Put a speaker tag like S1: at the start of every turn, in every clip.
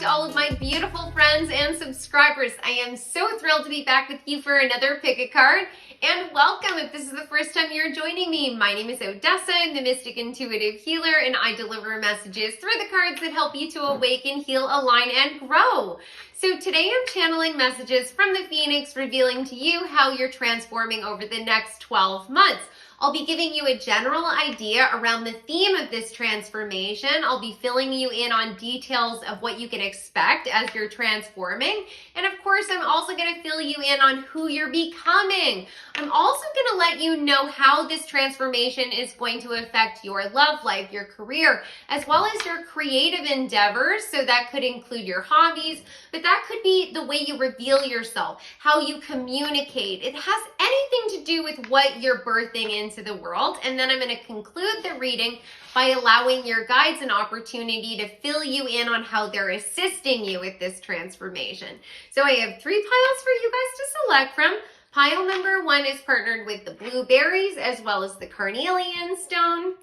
S1: to all of my beautiful friends and subscribers. I am so thrilled to be back with you for another Pick a Card. And welcome if this is the first time you're joining me. My name is Odessa. I'm the Mystic Intuitive Healer, and I deliver messages through the cards that help you to awaken, heal, align, and grow. So today I'm channeling messages from the Phoenix, revealing to you how you're transforming over the next 12 months. I'll be giving you a general idea around the theme of this transformation. I'll be filling you in on details of what you can expect as you're transforming. And of course, I'm also going to fill you in on who you're becoming. I'm also going to let you know how this transformation is going to affect your love life, your career, as well as your creative endeavors. So that could include your hobbies, but that could be the way you reveal yourself, how you communicate. It has anything to do with what you're birthing into the world. And then I'm going to conclude the reading by allowing your guides an opportunity to fill you in on how they're assisting you with this transformation. So I have 3 piles for you guys to select from. Pile number 1 is partnered with the blueberries as well as the carnelian stone.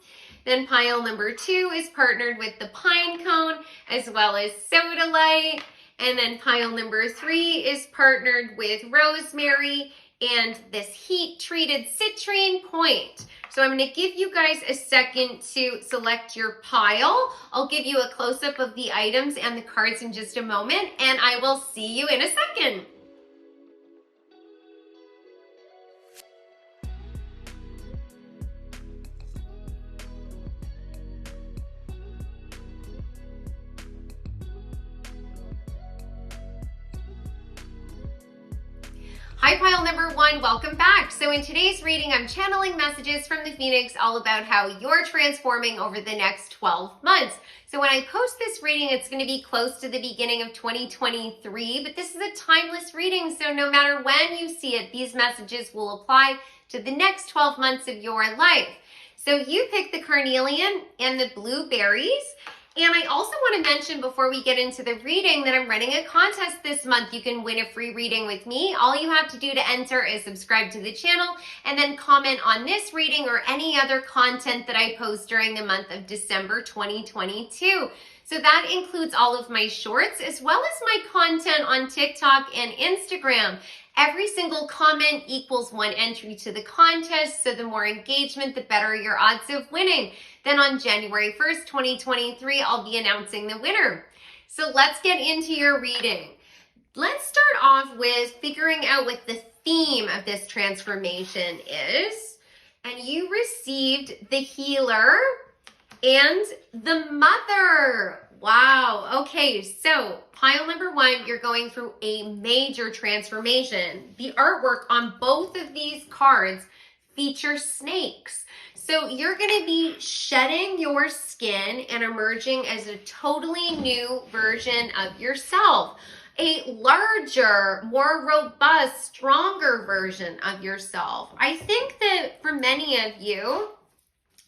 S1: Then pile number 2 is partnered with the pine cone as well as sodalite. And then pile number 3 is partnered with rosemary and this heat-treated citrine point. So I'm going to give you guys a second to select your pile. I'll give you a close-up of the items and the cards in just a moment, and I will see you in a second. Hi, pile number 1, welcome back. So in today's reading, I'm channeling messages from the Phoenix all about how you're transforming over the next 12 months. So when I post this reading, it's going to be close to the beginning of 2023, but this is a timeless reading, so no matter when you see it, these messages will apply to the next 12 months of your life. So you picked the carnelian and the blueberries. And I also want to mention before we get into the reading that I'm running a contest this month. You can win a free reading with me. All you have to do to enter is subscribe to the channel and then comment on this reading or any other content that I post during the month of December 2022. So that includes all of my shorts as well as my content on TikTok and Instagram. Every single comment equals 1 entry to the contest, so the more engagement, the better your odds of winning. Then on January 1st, 2023, I'll be announcing the winner. So let's get into your reading. Let's start off with figuring out what the theme of this transformation is. And you received the healer and the mother. Wow. Okay, so pile number 1, you're going through a major transformation. The artwork on both of these cards feature snakes. So you're going to be shedding your skin and emerging as a totally new version of yourself. A larger, more robust, stronger version of yourself. I think that for many of you,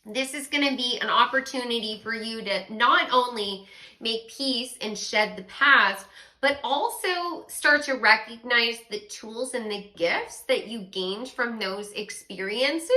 S1: this is going to be an opportunity for you to not only make peace and shed the past, but also start to recognize the tools and the gifts that you gained from those experiences.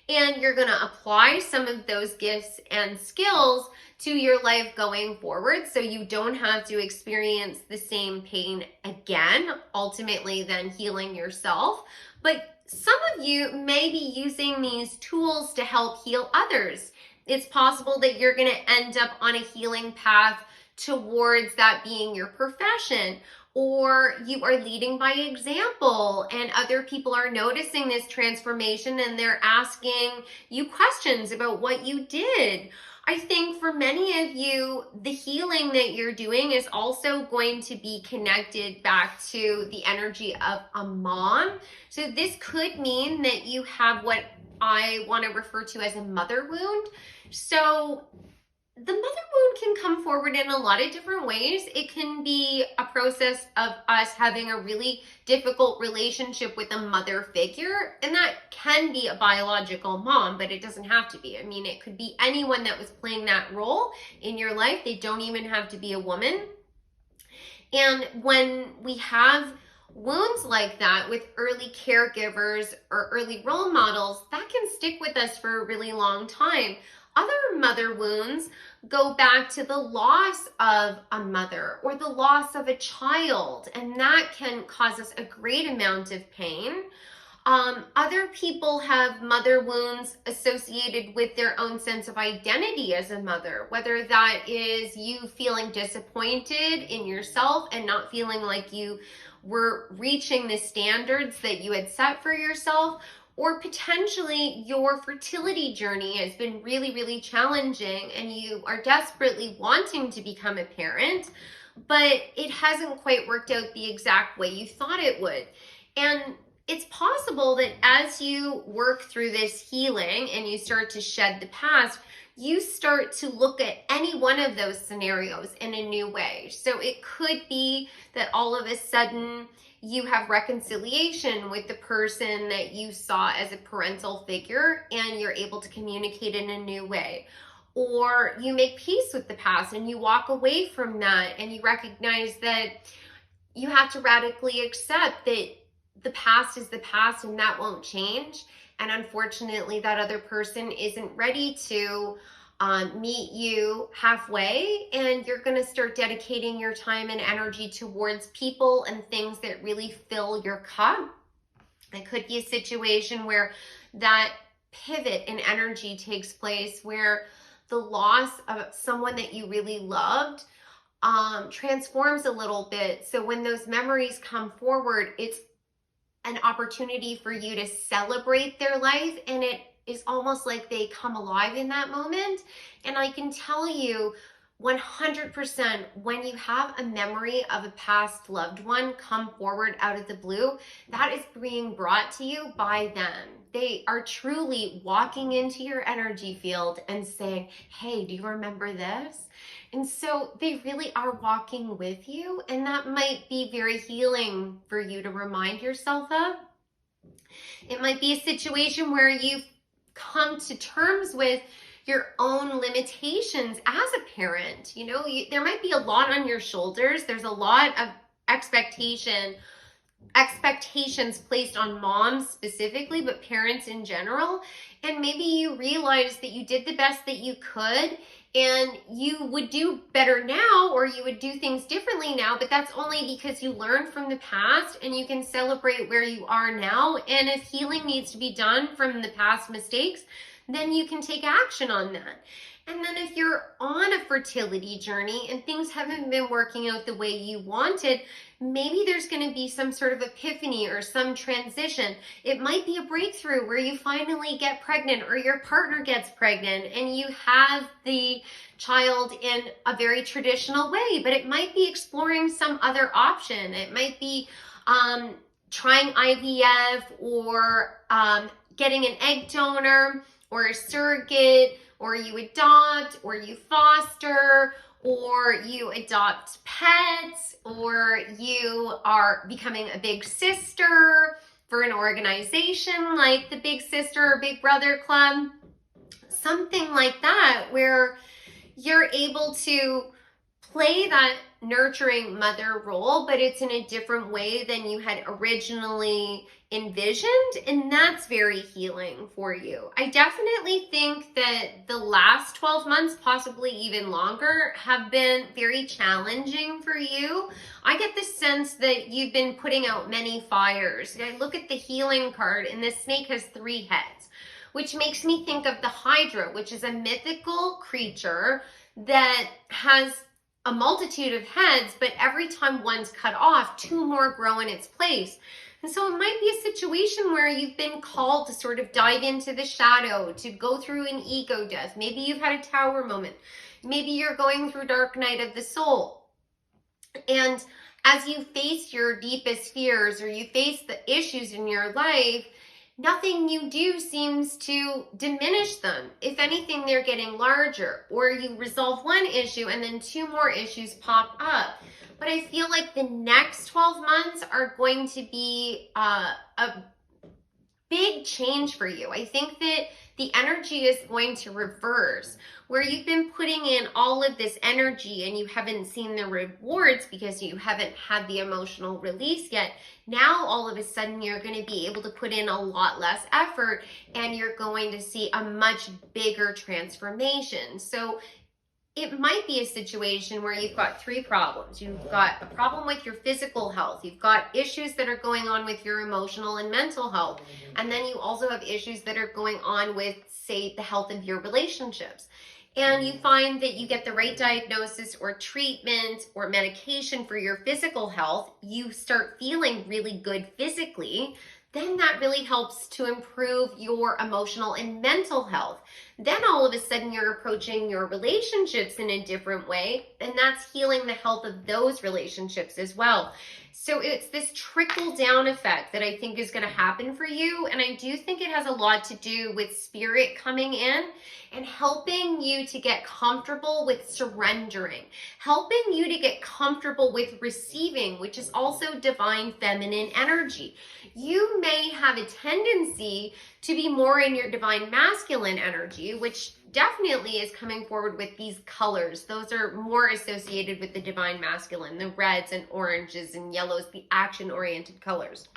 S1: And you're going to apply some of those gifts and skills to your life going forward, so you don't have to experience the same pain again, ultimately then healing yourself. But some of you may be using these tools to help heal others. It's possible that you're going to end up on a healing path towards that being your profession, or you are leading by example and other people are noticing this transformation and they're asking you questions about what you did. I think for many of you, the healing that you're doing is also going to be connected back to the energy of a mom. So this could mean that you have what I want to refer to as a mother wound. So the mother wound can come forward in a lot of different ways. It can be a process of us having a really difficult relationship with a mother figure, and that can be a biological mom, but it doesn't have to be. I mean, it could be anyone that was playing that role in your life. They don't even have to be a woman. And when we have wounds like that with early caregivers or early role models, that can stick with us for a really long time. Other mother wounds go back to the loss of a mother or the loss of a child, and that can cause us a great amount of pain. Other people have mother wounds associated with their own sense of identity as a mother, whether that is you feeling disappointed in yourself and not feeling like you were reaching the standards that you had set for yourself, or potentially your fertility journey has been really, really challenging and you are desperately wanting to become a parent, but it hasn't quite worked out the exact way you thought it would. And it's possible that as you work through this healing and you start to shed the past, you start to look at any one of those scenarios in a new way. So it could be that all of a sudden you have reconciliation with the person that you saw as a parental figure and you're able to communicate in a new way. Or you make peace with the past and you walk away from that and you recognize that you have to radically accept that the past is the past and that won't change. And unfortunately, that other person isn't ready to meet you halfway, and you're going to start dedicating your time and energy towards people and things that really fill your cup. It could be a situation where that pivot in energy takes place, where the loss of someone that you really loved transforms a little bit. So when those memories come forward, it's an opportunity for you to celebrate their life, and it is almost like they come alive in that moment. And I can tell you 100%, when you have a memory of a past loved one come forward out of the blue, that is being brought to you by them. They are truly walking into your energy field and saying, hey, do you remember this? And so they really are walking with you, and that might be very healing for you to remind yourself of. It might be a situation where you've come to terms with your own limitations as a parent. You know, there might be a lot on your shoulders. There's a lot of expectations placed on moms specifically, but parents in general. And maybe you realize that you did the best that you could and you would do better now, or you would do things differently now, but that's only because you learned from the past and you can celebrate where you are now. And if healing needs to be done from the past mistakes, then you can take action on that. And then if you're on a fertility journey and things haven't been working out the way you wanted, maybe there's going to be some sort of epiphany or some transition. It might be a breakthrough where you finally get pregnant or your partner gets pregnant and you have the child in a very traditional way, but it might be exploring some other option. It might be trying IVF or getting an egg donor or a surrogate, or you adopt, or you foster, or you adopt pets, or you are becoming a big sister for an organization like the Big Sister or Big Brother Club. Something like that, where you're able to play that nurturing mother role, but it's in a different way than you had originally envisioned, and that's very healing for you. I definitely think that the last 12 months, possibly even longer, have been very challenging for you. I get the sense that you've been putting out many fires. I look at the healing card, and this snake has 3 heads, which makes me think of the Hydra, which is a mythical creature that has a multitude of heads, but every time one's cut off, 2 more grow in its place. And so it might be a situation where you've been called to sort of dive into the shadow, to go through an ego death. Maybe you've had a tower moment. Maybe you're going through dark night of the soul. And as you face your deepest fears or you face the issues in your life, nothing you do seems to diminish them. If anything, they're getting larger, or you resolve one issue and then 2 more issues pop up. But I feel like the next 12 months are going to be a big change for you. I think that the energy is going to reverse. Where you've been putting in all of this energy and you haven't seen the rewards because you haven't had the emotional release yet, now all of a sudden you're going to be able to put in a lot less effort and you're going to see a much bigger transformation. So it might be a situation where you've got three problems. You've got a problem with your physical health. You've got issues that are going on with your emotional and mental health. And then you also have issues that are going on with, say, the health of your relationships. And you find that you get the right diagnosis or treatment or medication for your physical health, you start feeling really good physically, then that really helps to improve your emotional and mental health. Then all of a sudden you're approaching your relationships in a different way, and that's healing the health of those relationships as well. So it's this trickle down effect that I think is going to happen for you. And I do think it has a lot to do with spirit coming in and helping you to get comfortable with surrendering, helping you to get comfortable with receiving, which is also divine feminine energy. You may have a tendency to be more in your divine masculine energy, which definitely is coming forward with these colors. Those are more associated with the divine masculine, the reds and oranges and yellows, the action-oriented colors.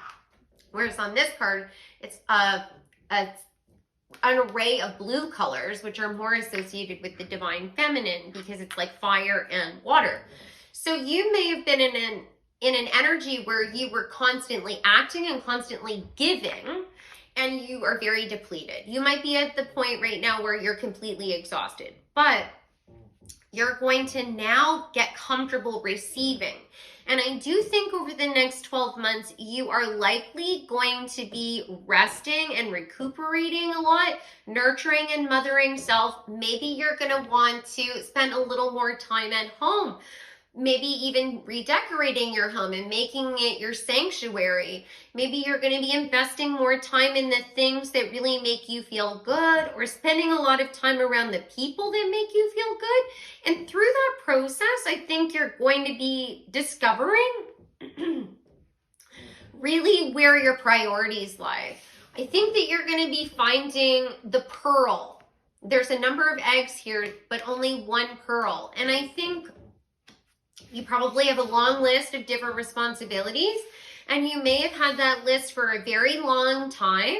S1: Whereas on this card, it's an array of blue colors, which are more associated with the divine feminine because it's like fire and water. So you may have been in an energy where you were constantly acting and constantly giving, and you are very depleted. You might be at the point right now where you're completely exhausted, but you're going to now get comfortable receiving. And I do think over the next 12 months, you are likely going to be resting and recuperating a lot, nurturing and mothering self. Maybe you're going to want to spend a little more time at home. Maybe even redecorating your home and making it your sanctuary. Maybe you're going to be investing more time in the things that really make you feel good, or spending a lot of time around the people that make you feel good. And through that process, I think you're going to be discovering really where your priorities lie. I think that you're going to be finding the pearl. There's a number of eggs here, but only one pearl. And I think you probably have a long list of different responsibilities, and you may have had that list for a very long time.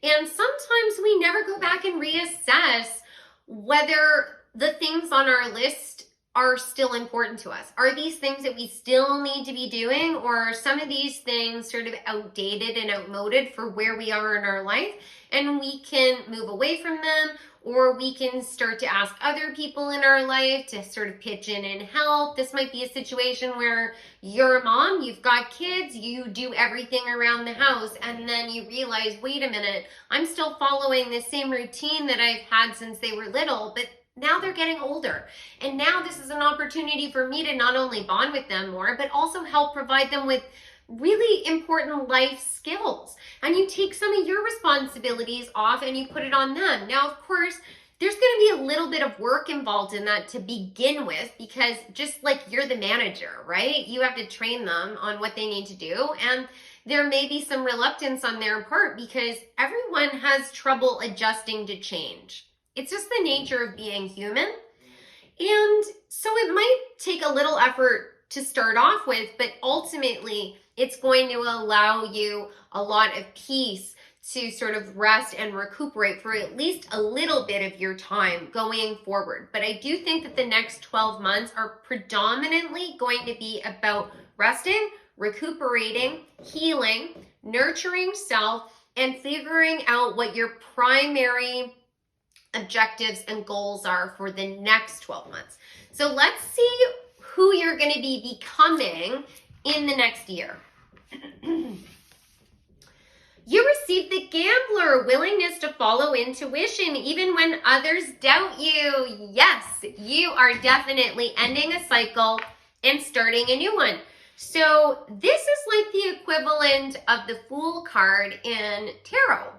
S1: And sometimes we never go back and reassess whether the things on our list are still important to us. Are these things that we still need to be doing, or are some of these things sort of outdated and outmoded for where we are in our life, and we can move away from them? Or we can start to ask other people in our life to sort of pitch in and help. This might be a situation where you're a mom, you've got kids, you do everything around the house, and then you realize, wait a minute, I'm still following the same routine that I've had since they were little, but now they're getting older. And now this is an opportunity for me to not only bond with them more, but also help provide them with really important life skills. And you take some of your responsibilities off and you put it on them. Now, of course, there's going to be a little bit of work involved in that to begin with, because just like you're the manager, right? You have to train them on what they need to do. And there may be some reluctance on their part because everyone has trouble adjusting to change. It's just the nature of being human. And so it might take a little effort to start off with, but ultimately it's going to allow you a lot of peace to sort of rest and recuperate for at least a little bit of your time going forward. But I do think that the next 12 months are predominantly going to be about resting, recuperating, healing, nurturing self, and figuring out what your primary objectives and goals are for the next 12 months. So let's see who you're going to be becoming in the next year. You receive the Gambler, willingness to follow intuition even when others doubt you. Yes, you are definitely ending a cycle and starting a new one. So this is like the equivalent of the Fool card in tarot.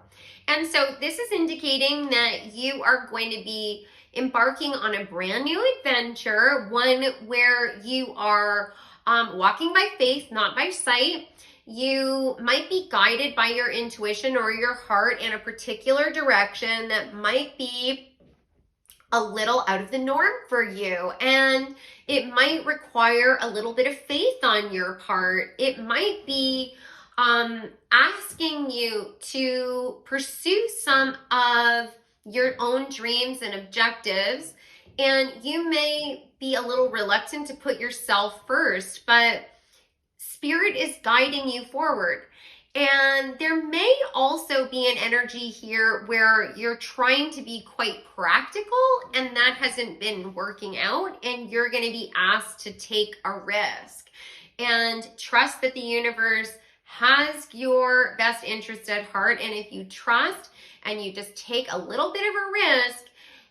S1: And so this is indicating that you are going to be embarking on a brand new adventure, one where you are walking by faith, not by sight. You might be guided by your intuition or your heart in a particular direction that might be a little out of the norm for you, and it might require a little bit of faith on your part. It might be asking you to pursue some of your own dreams and objectives, and you may be a little reluctant to put yourself first, but Spirit is guiding you forward. And there may also be an energy here where you're trying to be quite practical and that hasn't been working out, and you're going to be asked to take a risk and trust that the universe has your best interest at heart. And if you trust and you just take a little bit of a risk,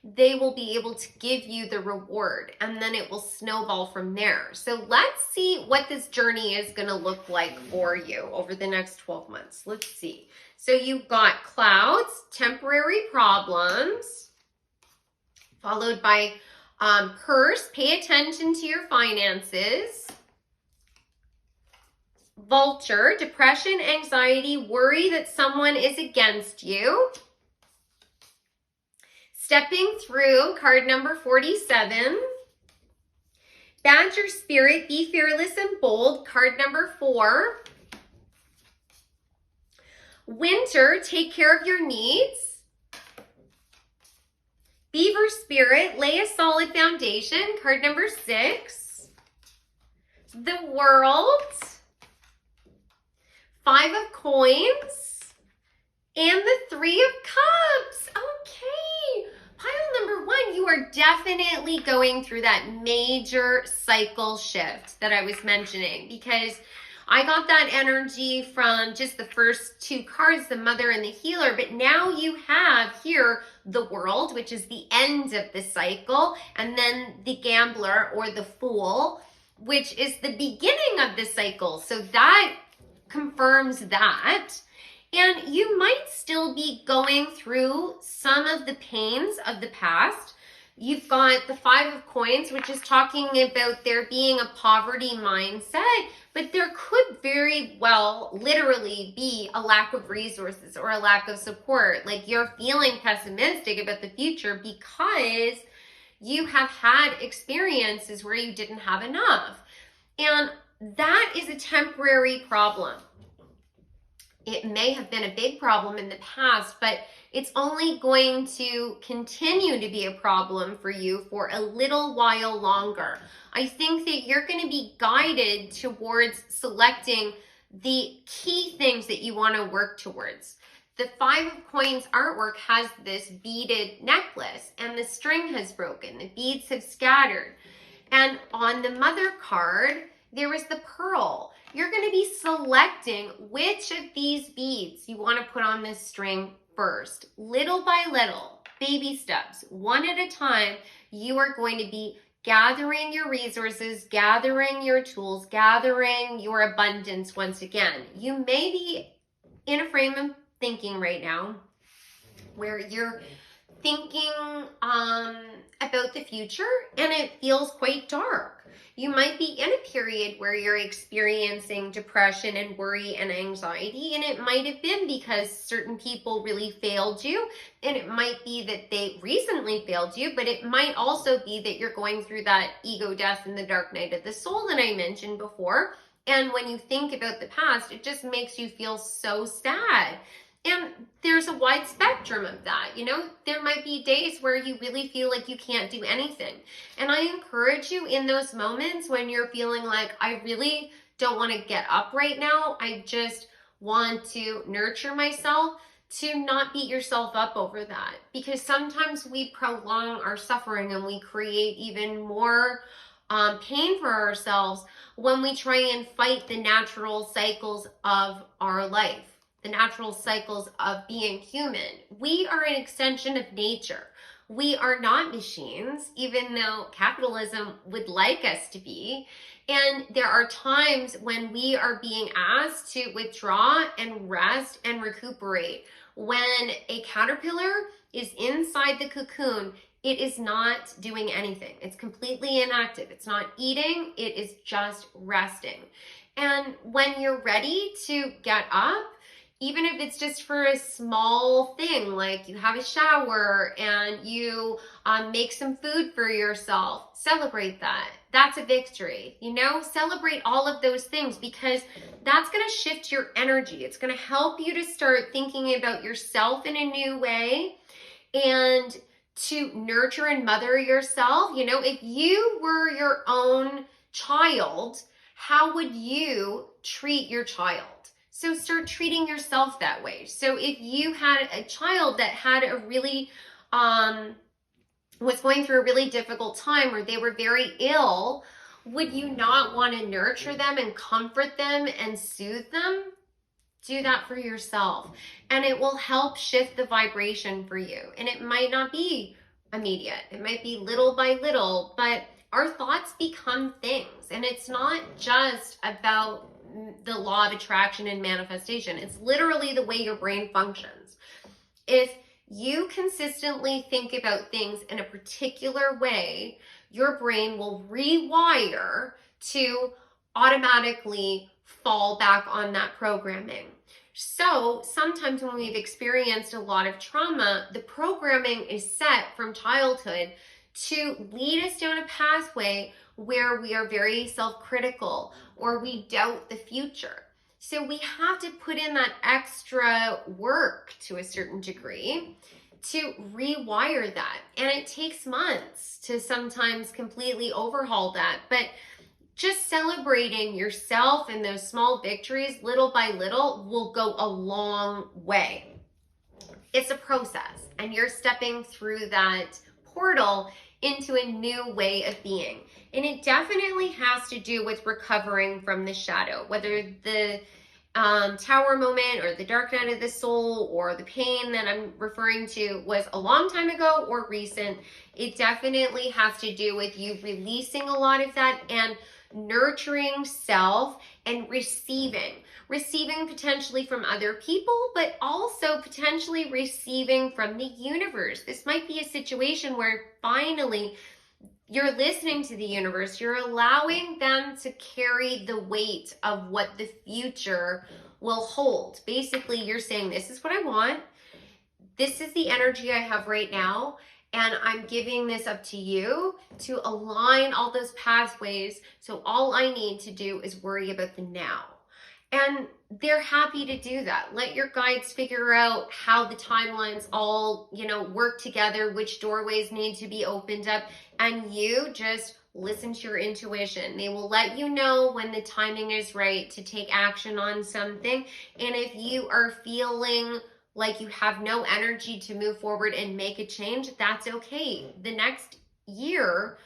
S1: they will be able to give you the reward, and then it will snowball from there. So let's see what this journey is going to look like for you over the next 12 months. Let's see. So you've got clouds, temporary problems, followed by curse, pay attention to your finances. Vulture, depression, anxiety, worry that someone is against you. Stepping through, card number 47. Badger spirit, be fearless and bold, card number 4. Winter, take care of your needs. Beaver spirit, lay a solid foundation, card number 6. The world, 5 of coins, and the 3 of cups. Okay. Pile number 1, you are definitely going through that major cycle shift that I was mentioning, because I got that energy from just the first 2 cards, the Mother and the Healer, but now you have here the World, which is the end of the cycle, and then the Gambler or the Fool, which is the beginning of the cycle. So that confirms that. And you might still be going through some of the pains of the past. You've got the 5 of coins, which is talking about there being a poverty mindset, but there could very well literally be a lack of resources or a lack of support. Like you're feeling pessimistic about the future because you have had experiences where you didn't have enough. And that is a temporary problem. It may have been a big problem in the past, but it's only going to continue to be a problem for you for a little while longer. I think that you're going to be guided towards selecting the key things that you want to work towards. The 5 of coins artwork has this beaded necklace, and the string has broken. The beads have scattered. And on the Mother card, there is the pearl. You're going to be selecting which of these beads you want to put on this string first. Little by little, baby steps, one at a time, you are going to be gathering your resources, gathering your tools, gathering your abundance once again. You may be in a frame of thinking right now where you're thinking about the future and it feels quite dark. You might be in a period where you're experiencing depression and worry and anxiety, and it might have been because certain people really failed you, and it might be that they recently failed you, but it might also be that you're going through that ego death and the dark night of the soul that I mentioned before. And when you think about the past, it just makes you feel so sad. And there's a wide spectrum of that. You know, there might be days where you really feel like you can't do anything. And I encourage you in those moments when you're feeling like, I really don't want to get up right now, I just want to nurture myself, to not beat yourself up over that. Because sometimes we prolong our suffering and we create even more pain for ourselves when we try and fight the natural cycles of our life. The natural cycles of being human. We are an extension of nature. We are not machines, even though capitalism would like us to be. And there are times when we are being asked to withdraw and rest and recuperate. When a caterpillar is inside the cocoon, it is not doing anything. It's completely inactive. It's not eating. It is just resting. And when you're ready to get up, even if it's just for a small thing, like you have a shower and you make some food for yourself, celebrate that. That's a victory. Celebrate all of those things, because that's going to shift your energy. It's going to help you to start thinking about yourself in a new way, and to nurture and mother yourself. If you were your own child, how would you treat your child? So start treating yourself that way. So if you had a child that had a really, was going through a really difficult time, or they were very ill, would you not want to nurture them and comfort them and soothe them? Do that for yourself, and it will help shift the vibration for you. And it might not be immediate. It might be little by little, but our thoughts become things. And it's not just about the law of attraction and manifestation. It's literally the way your brain functions. If you consistently think about things in a particular way, your brain will rewire to automatically fall back on that programming. So sometimes when we've experienced a lot of trauma, the programming is set from childhood to lead us down a pathway where we are very self-critical, or we doubt the future. So we have to put in that extra work to a certain degree to rewire that. And it takes months to sometimes completely overhaul that. But just celebrating yourself and those small victories little by little will go a long way. It's a process, and you're stepping through that portal into a new way of being. And it definitely has to do with recovering from the shadow, whether the tower moment or the dark night of the soul or the pain that I'm referring to was a long time ago or recent. It definitely has to do with you releasing a lot of that and nurturing self and receiving potentially from other people, but also potentially receiving from the universe. This might be a situation where finally you're listening to the universe. You're allowing them to carry the weight of what the future will hold. Basically, you're saying, this is what I want. This is the energy I have right now. And I'm giving this up to you to align all those pathways. So all I need to do is worry about the now. And they're happy to do that. Let your guides figure out how the timelines all, work together, which doorways need to be opened up, and you just listen to your intuition. They will let you know when the timing is right to take action on something. And if you are feeling like you have no energy to move forward and make a change, that's okay. The next year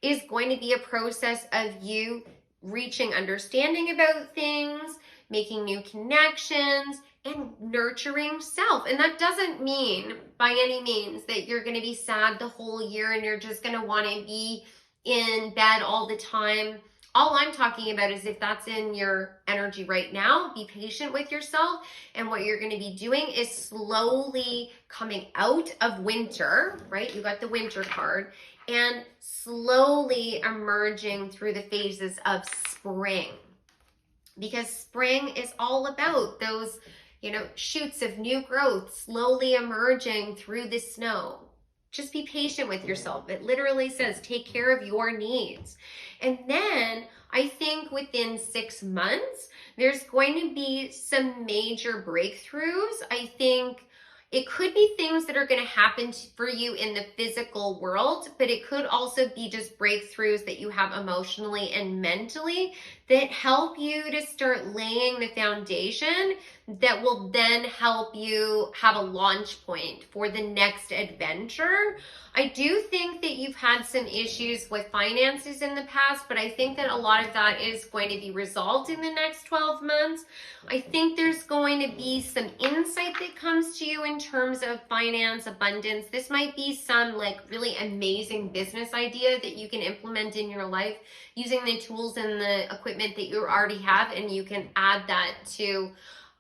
S1: is going to be a process of you reaching understanding about things, making new connections, and nurturing self. And that doesn't mean by any means that you're going to be sad the whole year and you're just going to want to be in bed all the time. All I'm talking about is if that's in your energy right now, be patient with yourself. And what you're going to be doing is slowly coming out of winter, right? You got the winter card, and slowly emerging through the phases of spring. Because spring is all about those, shoots of new growth slowly emerging through the snow. Just be patient with yourself. It literally says take care of your needs. And then I think within 6 months, there's going to be some major breakthroughs. I think it could be things that are going to happen for you in the physical world, but it could also be just breakthroughs that you have emotionally and mentally that help you to start laying the foundation that will then help you have a launch point for the next adventure. I do think that you've had some issues with finances in the past, but I think that a lot of that is going to be resolved in the next 12 months. I think there's going to be some insight that comes to you in terms of finance, abundance. This might be some really amazing business idea that you can implement in your life using the tools and the equipment that you already have, and you can add that to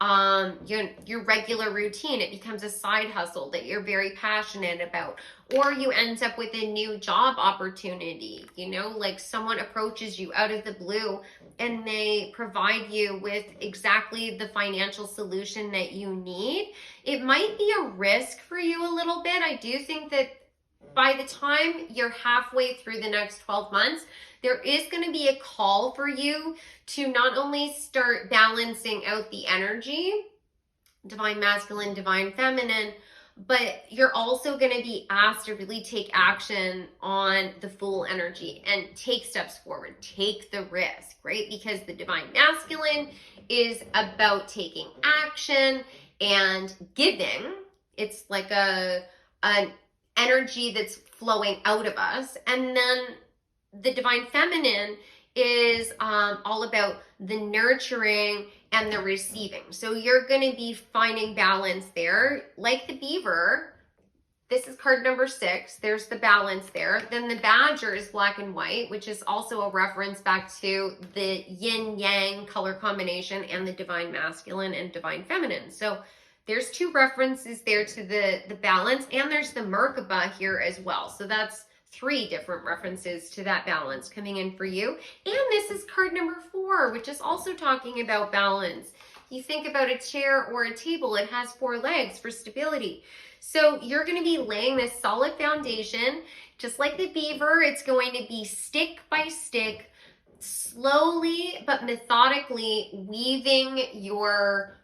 S1: your regular routine. It becomes a side hustle that you're very passionate about. Or you end up with a new job opportunity, like someone approaches you out of the blue and they provide you with exactly the financial solution that you need. It might be a risk for you a little bit. I do think that by the time you're halfway through the next 12 months, there is going to be a call for you to not only start balancing out the energy, divine masculine, divine feminine, but you're also going to be asked to really take action on the full energy and take steps forward, take the risk, right? Because the divine masculine is about taking action and giving. It's like an energy that's flowing out of us. And then the divine feminine is all about the nurturing and the receiving. So you're going to be finding balance there. Like the beaver, this is card number 6. There's the balance there. Then the badger is black and white, which is also a reference back to the yin yang color combination and the divine masculine and divine feminine. So there's 2 references there to the balance, and there's the Merkaba here as well. So that's 3 different references to that balance coming in for you. And this is card number 4, which is also talking about balance. You think about a chair or a table, it has 4 legs for stability. So you're going to be laying this solid foundation. Just like the beaver, it's going to be stick by stick, slowly but methodically weaving your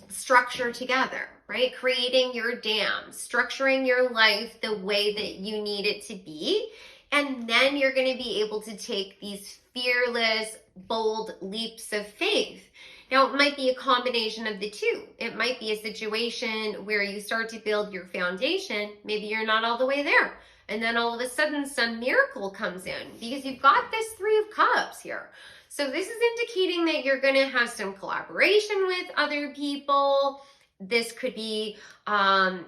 S1: structure together, right? Creating your dam, structuring your life the way that you need it to be. And then you're going to be able to take these fearless, bold leaps of faith. Now, it might be a combination of the 2. It might be a situation where you start to build your foundation. Maybe you're not all the way there. And then all of a sudden some miracle comes in because you've got this 3 of Cups here. So this is indicating that you're going to have some collaboration with other people. This could be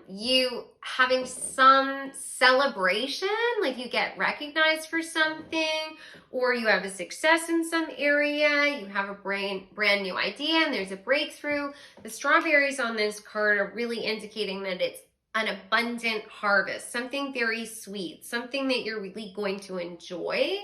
S1: you having some celebration, like you get recognized for something, or you have a success in some area, you have a brand new idea and there's a breakthrough. The strawberries on this card are really indicating that it's an abundant harvest, something very sweet, something that you're really going to enjoy.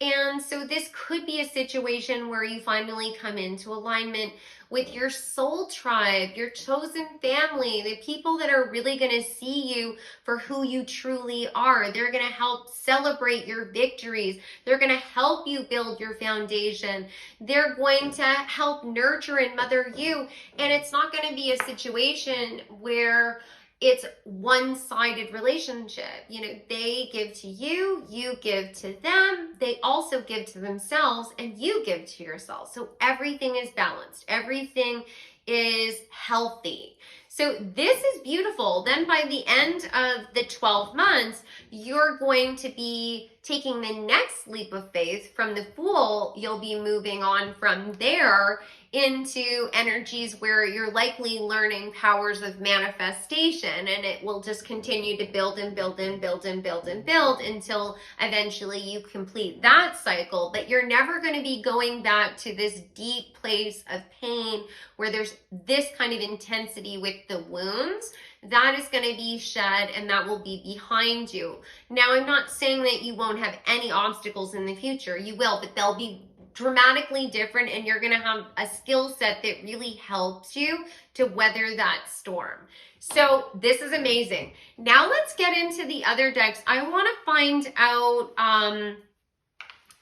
S1: And so this could be a situation where you finally come into alignment with your soul tribe, your chosen family, the people that are really going to see you for who you truly are. They're going to help celebrate your victories. They're going to help you build your foundation. They're going to help nurture and mother you. And it's not going to be a situation where it's one-sided relationship. They give to you, you give to them, they also give to themselves, and you give to yourself. So everything is balanced. Everything is healthy. So this is beautiful. Then by the end of the 12 months, you're going to be taking the next leap of faith from the Fool. You'll be moving on from there into energies where you're likely learning powers of manifestation, and it will just continue to build and build and build and build and build until eventually you complete that cycle. But you're never going to be going back to this deep place of pain where there's this kind of intensity with the wounds. That is going to be shed and that will be behind you. Now, I'm not saying that you won't have any obstacles in the future. You will, but they'll be dramatically different, and you're going to have a skill set that really helps you to weather that storm. So this is amazing. Now let's get into the other decks. I want to find out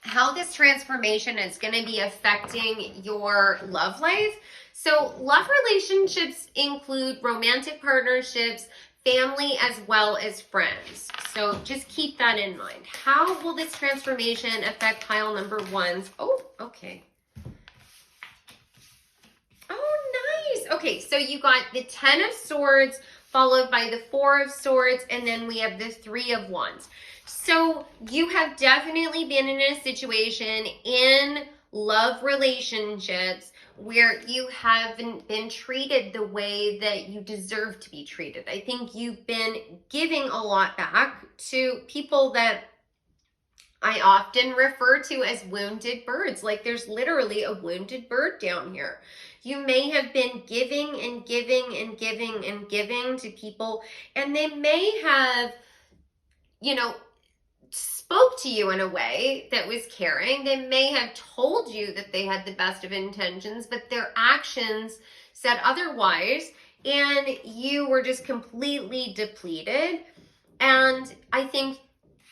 S1: how this transformation is going to be affecting your love life. So love relationships include romantic partnerships, family, as well as friends. So just keep that in mind. How will this transformation affect pile number 1's? Oh, okay. Oh, nice. Okay, so you got the 10 of Swords followed by the 4 of Swords, and then we have the 3 of Wands. So you have definitely been in a situation in love relationships where you haven't been treated the way that you deserve to be treated. I think you've been giving a lot back to people that I often refer to as wounded birds. Like there's literally a wounded bird down here. You may have been giving and giving and giving and giving to people, and they may have, you know, spoke to you in a way that was caring. They may have told you that they had the best of intentions, but their actions said otherwise, and you were just completely depleted. And I think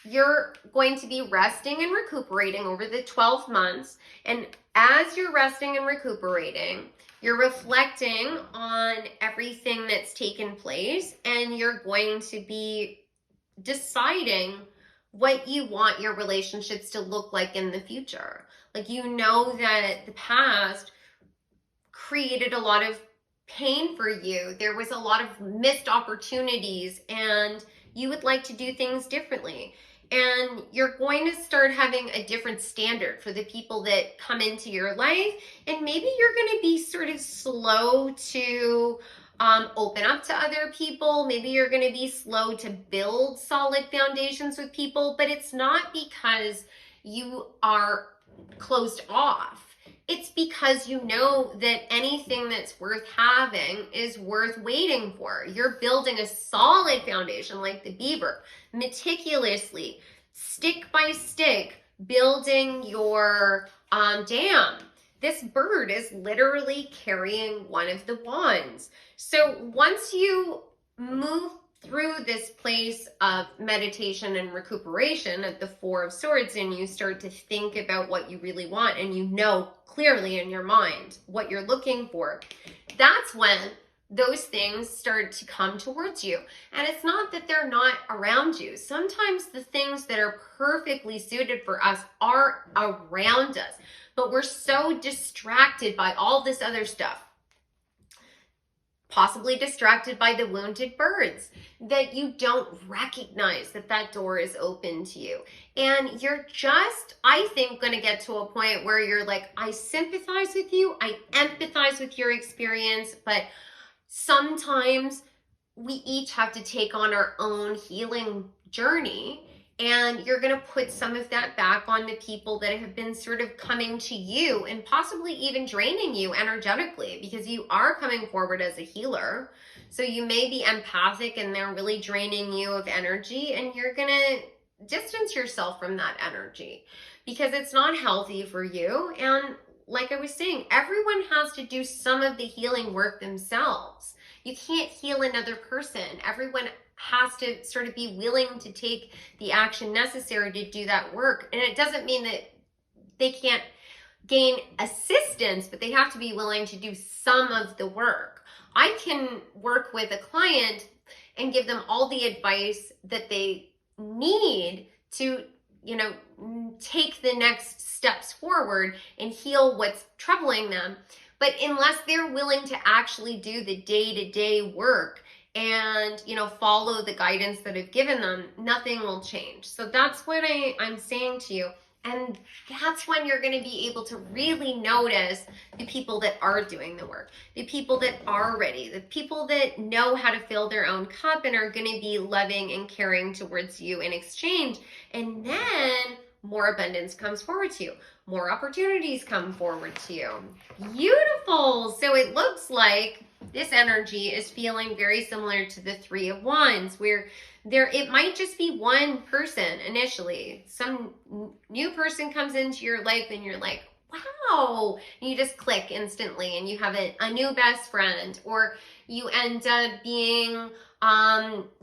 S1: you're going to be resting and recuperating over the 12 months. And as you're resting and recuperating, you're reflecting on everything that's taken place, and you're going to be deciding what you want your relationships to look like in the future. Like, you know that the past created a lot of pain for you. There was a lot of missed opportunities, and you would like to do things differently. And you're going to start having a different standard for the people that come into your life. And maybe you're going to be sort of slow to open up to other people. Maybe you're going to be slow to build solid foundations with people, but it's not because you are closed off. It's because you know that anything that's worth having is worth waiting for. You're building a solid foundation like the beaver, meticulously, stick by stick, building your dam. This bird is literally carrying one of the wands. So once you move through this place of meditation and recuperation of the Four of Swords, and you start to think about what you really want, and you know clearly in your mind what you're looking for, that's when those things start to come towards you. And it's not that they're not around you. Sometimes the things that are perfectly suited for us are around us, but we're so distracted by all this other stuff, possibly distracted by the wounded birds, that you don't recognize that that door is open to you. And you're just, I think, going to get to a point where you're like, I sympathize with you, I empathize with your experience, but sometimes we each have to take on our own healing journey. And you're going to put some of that back on the people that have been sort of coming to you and possibly even draining you energetically, because you are coming forward as a healer. So you may be empathic and they're really draining you of energy, and you're going to distance yourself from that energy because it's not healthy for you. And like I was saying, everyone has to do some of the healing work themselves. You can't heal another person. Everyone has to sort of be willing to take the action necessary to do that work. And it doesn't mean that they can't gain assistance, but they have to be willing to do some of the work. I can work with a client and give them all the advice that they need to, take the next steps forward and heal what's troubling them. But unless they're willing to actually do the day-to-day work and, follow the guidance that I've given them, nothing will change. So that's what I'm saying to you. And that's when you're going to be able to really notice the people that are doing the work, the people that are ready, the people that know how to fill their own cup and are going to be loving and caring towards you in exchange. And then more abundance comes forward to you. More opportunities come forward to you. Beautiful. So it looks like this energy is feeling very similar to the Three of Wands, where it might just be one person initially. Some new person comes into your life and you're like, wow, and you just click instantly and you have a new best friend, or you end up being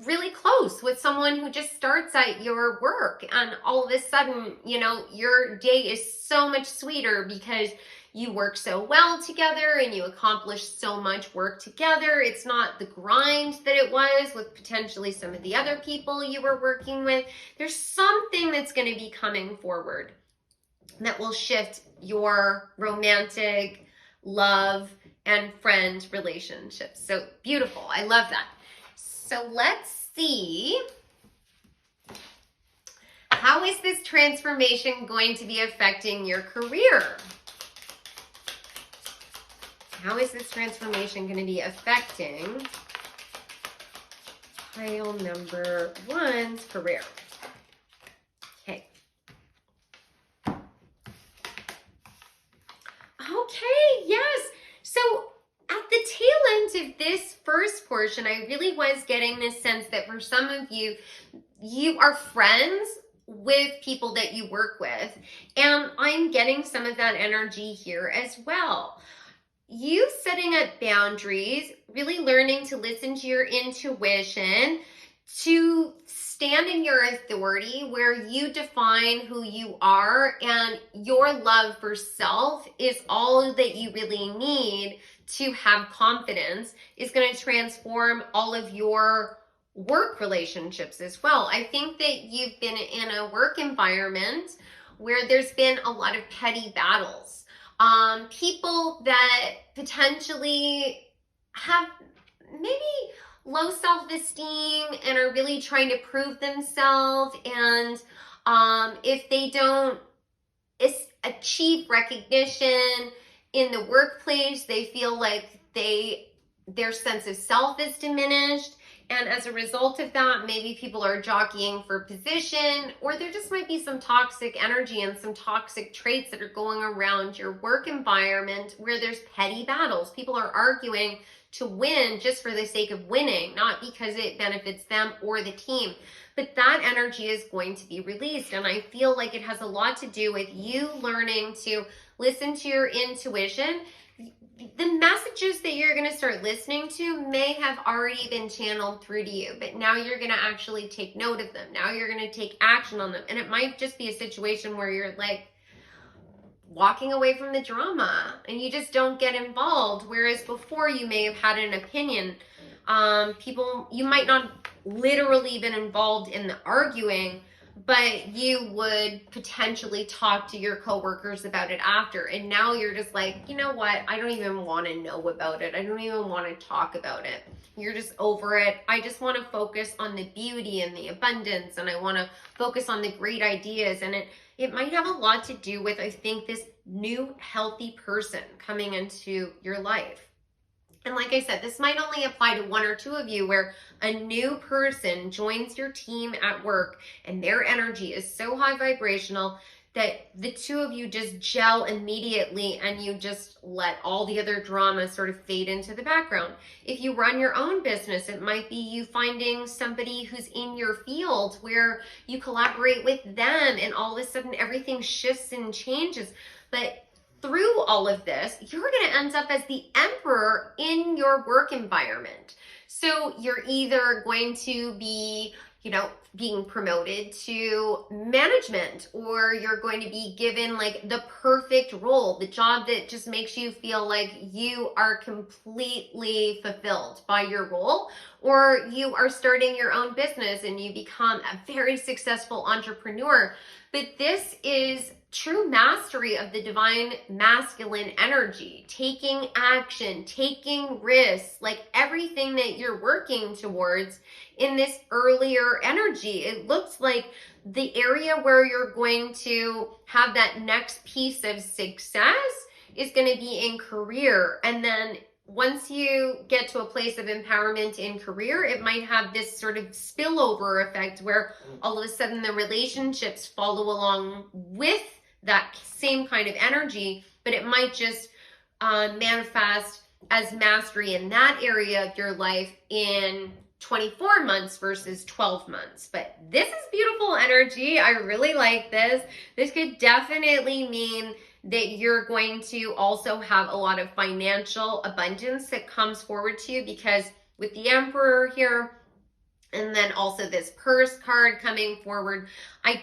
S1: really close with someone who just starts at your work, and all of a sudden, your day is so much sweeter because you work so well together and you accomplish so much work together. It's not the grind that it was with potentially some of the other people you were working with. There's something that's going to be coming forward that will shift your romantic, love, and friend relationships. So beautiful. I love that. So let's see. How is this transformation going to be affecting your career? How is this transformation going to be affecting pile number one's career? Okay. Okay, yes. So portion, I really was getting this sense that for some of you, you are friends with people that you work with. And I'm getting some of that energy here as well. You setting up boundaries, really learning to listen to your intuition, to stand in your authority where you define who you are, and your love for self is all that you really need to have confidence, is going to transform all of your work relationships as well. I think that you've been in a work environment where there's been a lot of petty battles. People that potentially have maybe low self-esteem and are really trying to prove themselves, and if they don't achieve recognition in the workplace, they feel like their sense of self is diminished. And as a result of that, maybe people are jockeying for position, or there just might be some toxic energy and some toxic traits that are going around your work environment where there's petty battles. People are arguing to win just for the sake of winning, not because it benefits them or the team. But that energy is going to be released. And I feel like it has a lot to do with you learning to listen to your intuition. The messages that you're going to start listening to may have already been channeled through to you, but now you're going to actually take note of them. Now you're going to take action on them. And it might just be a situation where you're like walking away from the drama and you just don't get involved. Whereas before you may have had an opinion. You might not literally been involved in the arguing, but you would potentially talk to your coworkers about it after. And now you're just like, you know what? I don't even want to know about it. I don't even want to talk about it. You're just over it. I just want to focus on the beauty and the abundance, and I want to focus on the great ideas. And it might have a lot to do with, I think, this new healthy person coming into your life. And like I said, this might only apply to one or two of you, where a new person joins your team at work and their energy is so high vibrational that the two of you just gel immediately and you just let all the other drama sort of fade into the background. If you run your own business, it might be you finding somebody who's in your field where you collaborate with them and all of a sudden everything shifts and changes. But through all of this, you're going to end up as the emperor in your work environment. So you're either going to be, being promoted to management, or you're going to be given like the perfect role, the job that just makes you feel like you are completely fulfilled by your role, or you are starting your own business and you become a very successful entrepreneur. But this is true mastery of the divine masculine energy, taking action, taking risks, like everything that you're working towards in this earlier energy. It looks like the area where you're going to have that next piece of success is going to be in career. And then once you get to a place of empowerment in career, it might have this sort of spillover effect where all of a sudden the relationships follow along with that same kind of energy, but it might just manifest as mastery in that area of your life in 24 months versus 12 months. But this is beautiful energy. I really like this. This could definitely mean that you're going to also have a lot of financial abundance that comes forward to you, because with the Emperor here, and then also this purse card coming forward,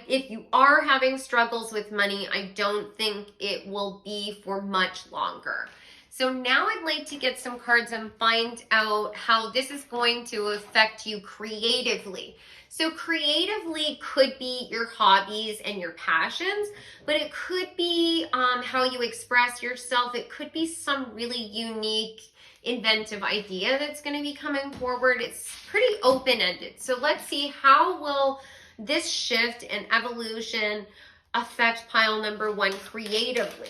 S1: if you are having struggles with money, I don't think it will be for much longer. So now I'd like to get some cards and find out how this is going to affect you creatively. So creatively could be your hobbies and your passions, but it could be how you express yourself. It could be some really unique, inventive idea that's going to be coming forward. It's pretty open-ended. So let's see, how will this shift and evolution affect pile number one creatively?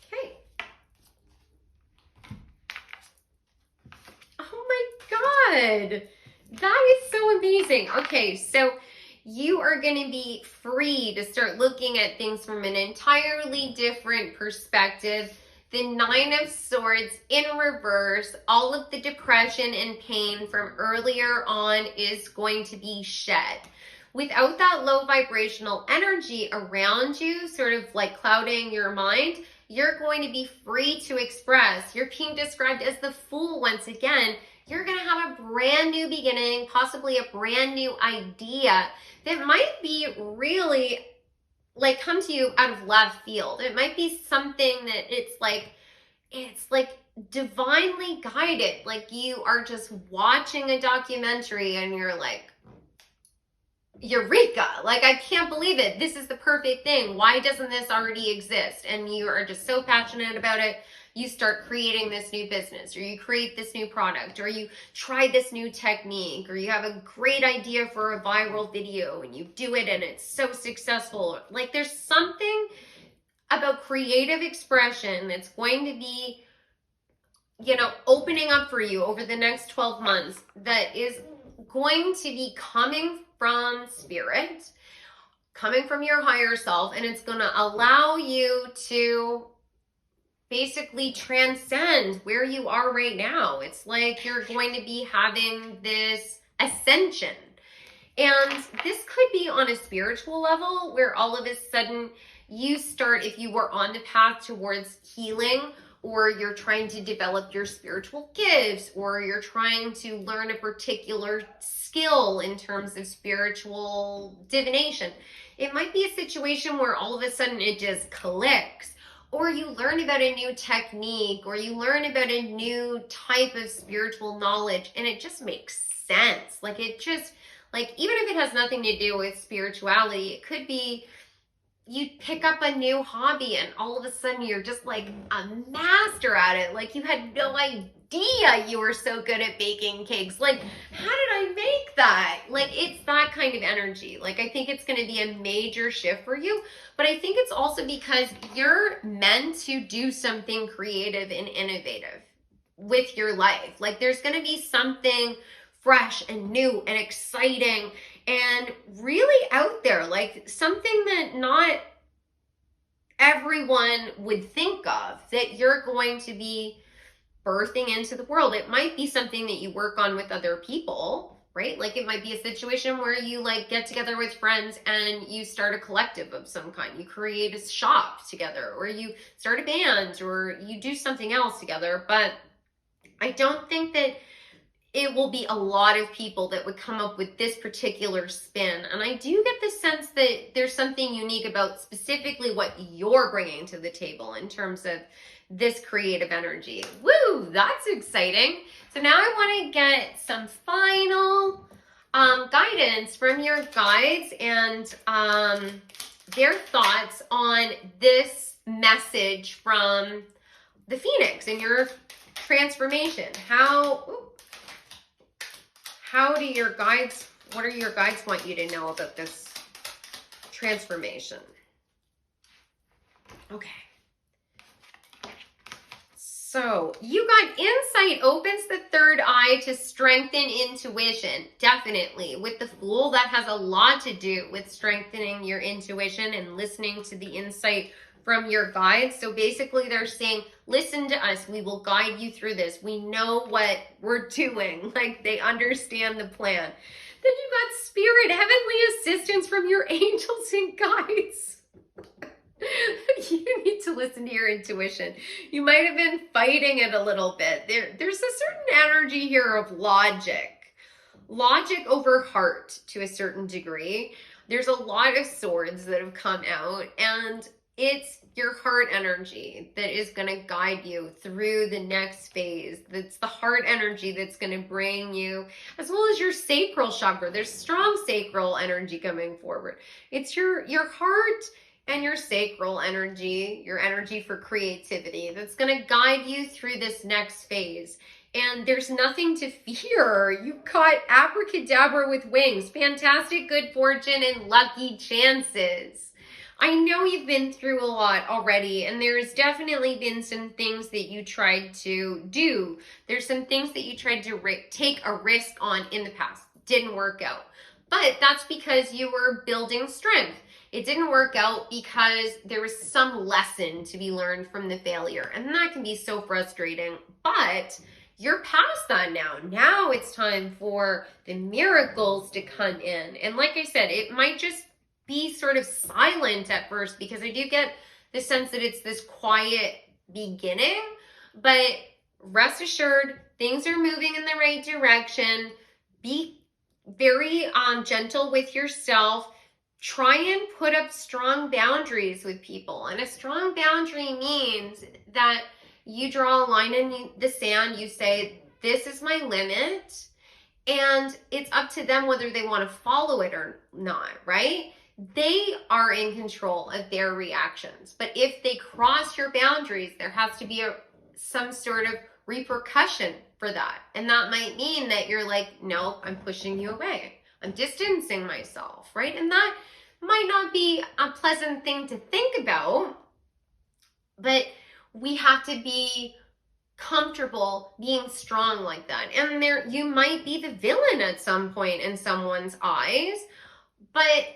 S1: Okay. Oh my God. That is so amazing. Okay, so you are going to be free to start looking at things from an entirely different perspective. The Nine of Swords in reverse, all of the depression and pain from earlier on is going to be shed. Without that low vibrational energy around you, sort of like clouding your mind, you're going to be free to express. You're being described as the Fool once again. You're going to have a brand new beginning, possibly a brand new idea that might be really like come to you out of left field. It might be something that it's like divinely guided. Like you are just watching a documentary and you're like, Eureka, like I can't believe it. This is the perfect thing. Why doesn't this already exist? And you are just so passionate about it. You start creating this new business, or you create this new product, or you try this new technique, or you have a great idea for a viral video and you do it and it's so successful. Like there's something about creative expression that's going to be, you know, opening up for you over the next 12 months that is going to be coming from spirit, coming from your higher self, and it's going to allow you to basically transcend where you are right now. It's like you're going to be having this ascension. And this could be on a spiritual level where all of a sudden you start, if you were on the path towards healing, or you're trying to develop your spiritual gifts, or you're trying to learn a particular skill in terms of spiritual divination. It might be a situation where all of a sudden it just clicks, or you learn about a new technique, or you learn about a new type of spiritual knowledge, and it just makes sense. Like it just, like even if it has nothing to do with spirituality, it could be you pick up a new hobby and all of a sudden you're just like a master at it. Like you had no idea you were so good at baking cakes. Like, how did I make that? Like, it's that kind of energy. Like, I think it's going to be a major shift for you, but I think it's also because you're meant to do something creative and innovative with your life. Like, there's going to be something fresh and new and exciting and really out there, like something that not everyone would think of, that you're going to be birthing into the world. It might be something that you work on with other people, right? Like it might be a situation where you like get together with friends and you start a collective of some kind. You create a shop together, or you start a band, or you do something else together. But I don't think that it will be a lot of people that would come up with this particular spin. And I do get the sense that there's something unique about specifically what you're bringing to the table in terms of this creative energy. Woo, that's exciting. So now I want to get some final guidance from your guides and their thoughts on this message from the Phoenix and your transformation. How do your guides, what do your guides want you to know about this transformation? Okay. So you got insight opens the third eye to strengthen intuition. Definitely. With the Fool, that has a lot to do with strengthening your intuition and listening to the insight from your guides. So basically they're saying, listen to us. We will guide you through this. We know what we're doing. Like they understand the plan. Then you got spirit, heavenly assistance from your angels and guides. You need to listen to your intuition. You might have been fighting it a little bit. There's a certain energy here of logic over heart to a certain degree. There's a lot of swords that have come out, and it's your heart energy that is going to guide you through the next phase. That's the heart energy that's going to bring you, as well as your sacral chakra. There's strong sacral energy coming forward. It's your heart and your sacral energy, your energy for creativity, that's going to guide you through this next phase. And there's nothing to fear. You caught abracadabra with wings, fantastic good fortune and lucky chances. I know you've been through a lot already, and there's definitely been some things that you tried to do. There's some things that you tried to take a risk on in the past. Didn't work out. But that's because you were building strength. It didn't work out because there was some lesson to be learned from the failure. And that can be so frustrating. But you're past that now. Now it's time for the miracles to come in. And like I said, it might just be sort of silent at first because I do get the sense that it's this quiet beginning. But rest assured, things are moving in the right direction. Be very gentle with yourself. Try and put up strong boundaries with people. And a strong boundary means that you draw a line in the sand. You say, this is my limit. And it's up to them whether they want to follow it or not, right? They are in control of their reactions. But if they cross your boundaries, there has to be some sort of repercussion for that. And that might mean that you're like, no, I'm pushing you away. I'm distancing myself, right? And that might not be a pleasant thing to think about, but we have to be comfortable being strong like that. And there, you might be the villain at some point in someone's eyes, but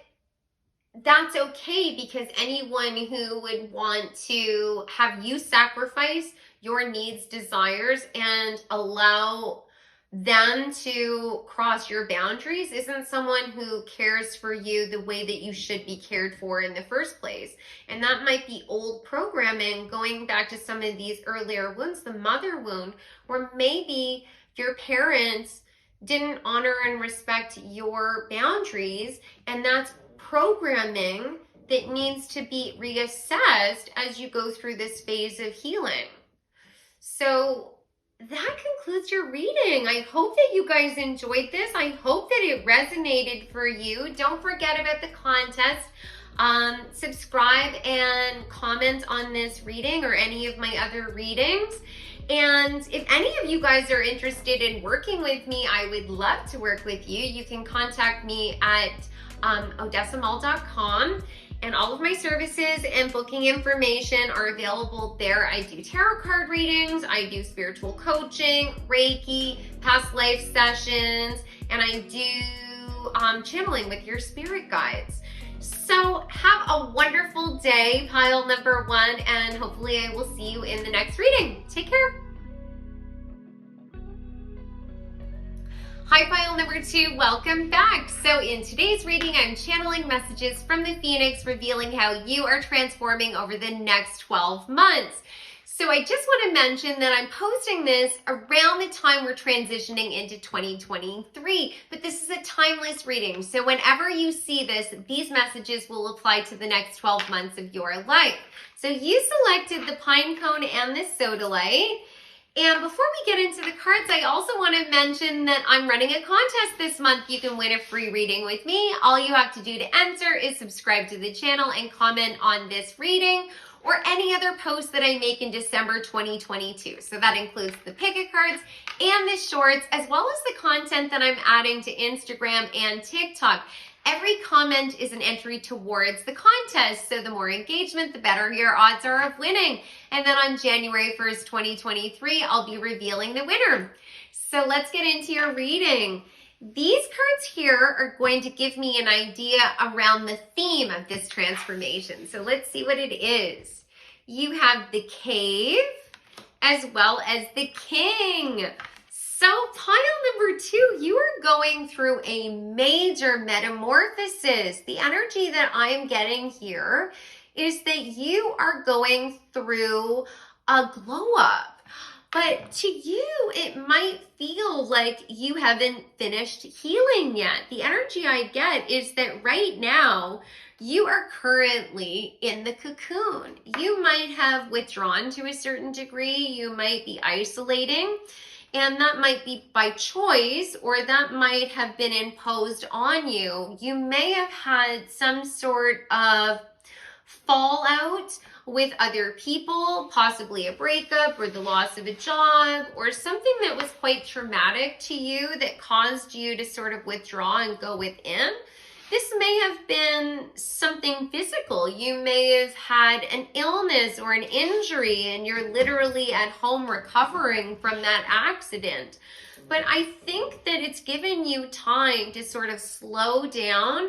S1: that's okay, because anyone who would want to have you sacrifice your needs, desires, and allow them to cross your boundaries isn't someone who cares for you the way that you should be cared for in the first place. And that might be old programming going back to some of these earlier wounds, the mother wound, where maybe your parents didn't honor and respect your boundaries, and that's programming that needs to be reassessed as you go through this phase of healing. So that concludes your reading. I hope that you guys enjoyed this. I hope that it resonated for you. Don't forget about the contest. Subscribe and comment on this reading or any of my other readings. And if any of you guys are interested in working with me, I would love to work with you. You can contact me at odessamall.com, and all of my services and booking information are available there. I do tarot card readings, I do spiritual coaching, Reiki, past life sessions, and I do channeling with your spirit guides. So have a wonderful day, pile number 1, and hopefully I will see you in the next reading. Take care. Hi, pile number 2, welcome back. So in today's reading, I'm channeling messages from the Phoenix, revealing how you are transforming over the next 12 months. So I just want to mention that I'm posting this around the time we're transitioning into 2023, but this is a timeless reading. So whenever you see this, these messages will apply to the next 12 months of your life. So you selected the pine cone and the sodalite. And before we get into the cards, I also want to mention that I'm running a contest this month. You can win a free reading with me. All you have to do to enter is subscribe to the channel and comment on this reading or any other post that I make in December 2022. So that includes the picket cards and the shorts, as well as the content that I'm adding to Instagram and TikTok. Every comment is an entry towards the contest, so the more engagement, the better your odds are of winning. And then on January 1st, 2023, I'll be revealing the winner. So let's get into your reading. These cards here are going to give me an idea around the theme of this transformation. So let's see what it is. You have the Cave as well as the King. So pile number 2, you are going through a major metamorphosis. The energy that I am getting here is that you are going through a glow up. But to you, it might feel like you haven't finished healing yet. The energy I get is that right now, you are currently in the cocoon. You might have withdrawn to a certain degree. You might be isolating. And that might be by choice, or that might have been imposed on you. You may have had some sort of fallout with other people, possibly a breakup or the loss of a job, or something that was quite traumatic to you that caused you to sort of withdraw and go within. This may have been something physical. You may have had an illness or an injury and you're literally at home recovering from that accident. But I think that it's given you time to sort of slow down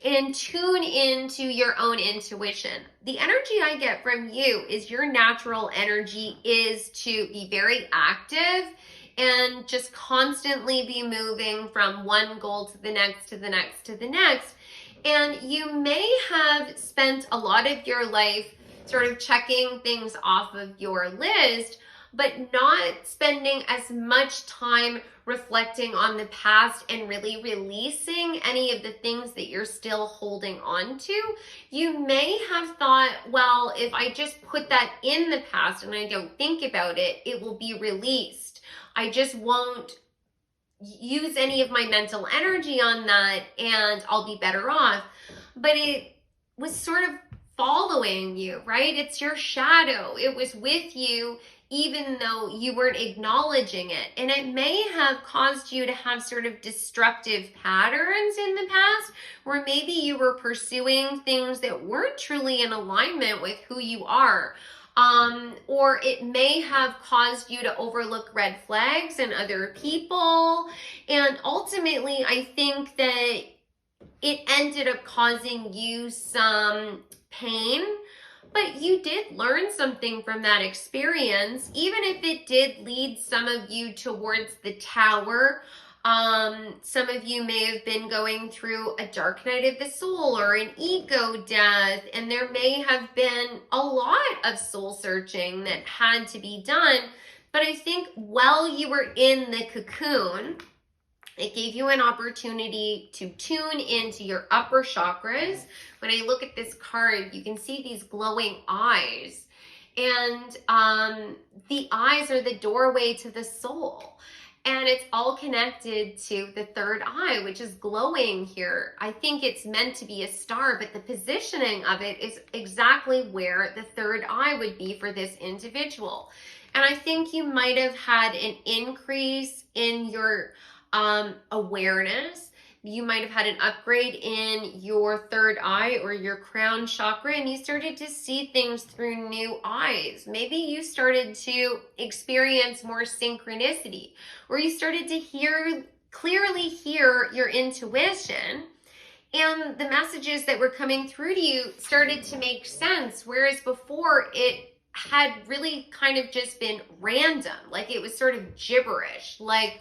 S1: and tune into your own intuition. The energy I get from you is your natural energy is to be very active and just constantly be moving from one goal to the next, to the next, to the next. And you may have spent a lot of your life sort of checking things off of your list, but not spending as much time reflecting on the past and really releasing any of the things that you're still holding on to. You may have thought, well, if I just put that in the past and I don't think about it, it will be released. I just won't use any of my mental energy on that and I'll be better off. But it was sort of following you, right? It's your shadow. It was with you even though you weren't acknowledging it. And it may have caused you to have sort of destructive patterns in the past, where maybe you were pursuing things that weren't truly in alignment with who you are. Or it may have caused you to overlook red flags in other people. And ultimately, I think that it ended up causing you some pain, but you did learn something from that experience, even if it did lead some of you towards the tower. Some of you may have been going through a dark night of the soul or an ego death, and there may have been a lot of soul searching that had to be done. But I think while you were in the cocoon, it gave you an opportunity to tune into your upper chakras. When I look at this card, you can see these glowing eyes. And the eyes are the doorway to the soul. And it's all connected to the third eye, which is glowing here. I think it's meant to be a star, but the positioning of it is exactly where the third eye would be for this individual. And I think you might have had an increase in your awareness. You might have had an upgrade in your third eye or your crown chakra, and you started to see things through new eyes. Maybe you started to experience more synchronicity, or you started to clearly hear your intuition, and the messages that were coming through to you started to make sense, whereas before it had really kind of just been random, like it was sort of gibberish, like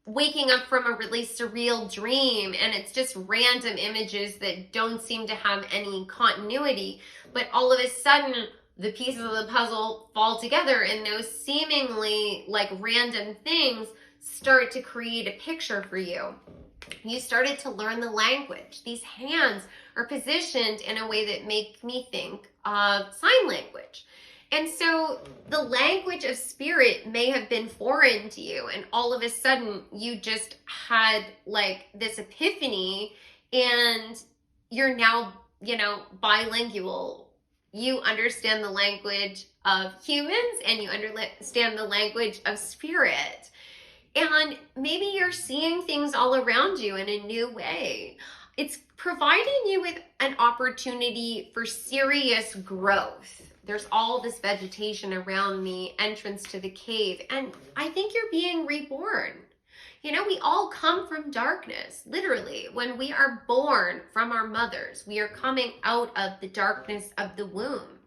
S1: waking up from a really surreal dream and it's just random images that don't seem to have any continuity, but all of a sudden the pieces of the puzzle fall together and those seemingly like random things start to create a picture for you. You started to learn the language. These hands are positioned in a way that make me think of sign language. And so the language of spirit may have been foreign to you, and all of a sudden you just had like this epiphany and you're now, bilingual. You understand the language of humans and you understand the language of spirit. And maybe you're seeing things all around you in a new way. It's providing you with an opportunity for serious growth. There's all this vegetation around the entrance to the cave, and I think you're being reborn. We all come from darkness, literally. When we are born from our mothers, we are coming out of the darkness of the womb.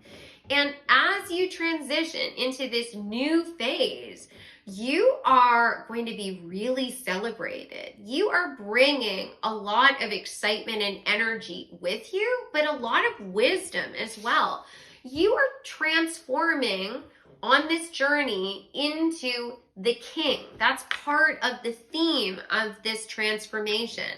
S1: And as you transition into this new phase, you are going to be really celebrated. You are bringing a lot of excitement and energy with you, but a lot of wisdom as well. You are transforming on this journey into the king. That's part of the theme of this transformation.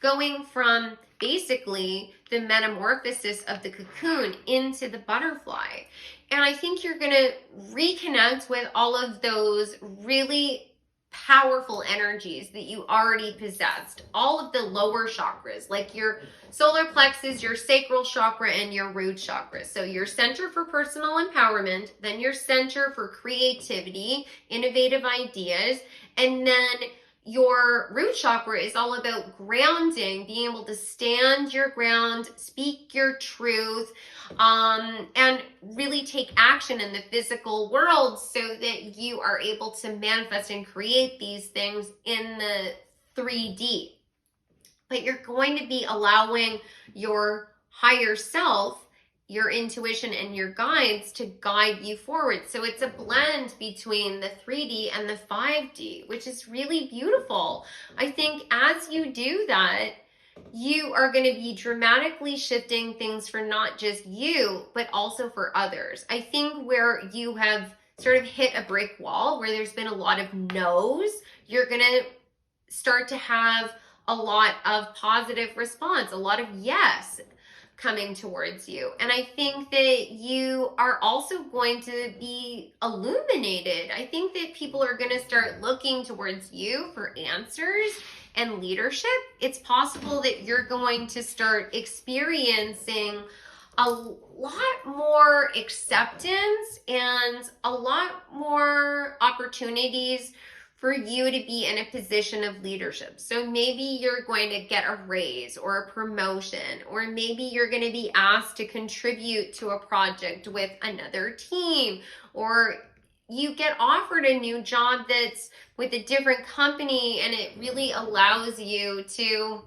S1: Going from basically the metamorphosis of the cocoon into the butterfly. And I think you're going to reconnect with all of those really powerful energies that you already possessed. All of the lower chakras, like your solar plexus, your sacral chakra, and your root chakra. So your center for personal empowerment, then your center for creativity, innovative ideas, and then your root chakra is all about grounding, being able to stand your ground, speak your truth, and really take action in the physical world so that you are able to manifest and create these things in the 3D. But you're going to be allowing your higher self, your intuition, and your guides to guide you forward. So it's a blend between the 3D and the 5D, which is really beautiful. I think as you do that, you are going to be dramatically shifting things for not just you, but also for others. I think where you have sort of hit a brick wall, where there's been a lot of no's, you're going to start to have a lot of positive response, a lot of yes coming towards you. And I think that you are also going to be illuminated. I think that people are going to start looking towards you for answers and leadership. It's possible that you're going to start experiencing a lot more acceptance and a lot more opportunities for you to be in a position of leadership. So maybe you're going to get a raise or a promotion, or maybe you're going to be asked to contribute to a project with another team, or you get offered a new job that's with a different company and it really allows you to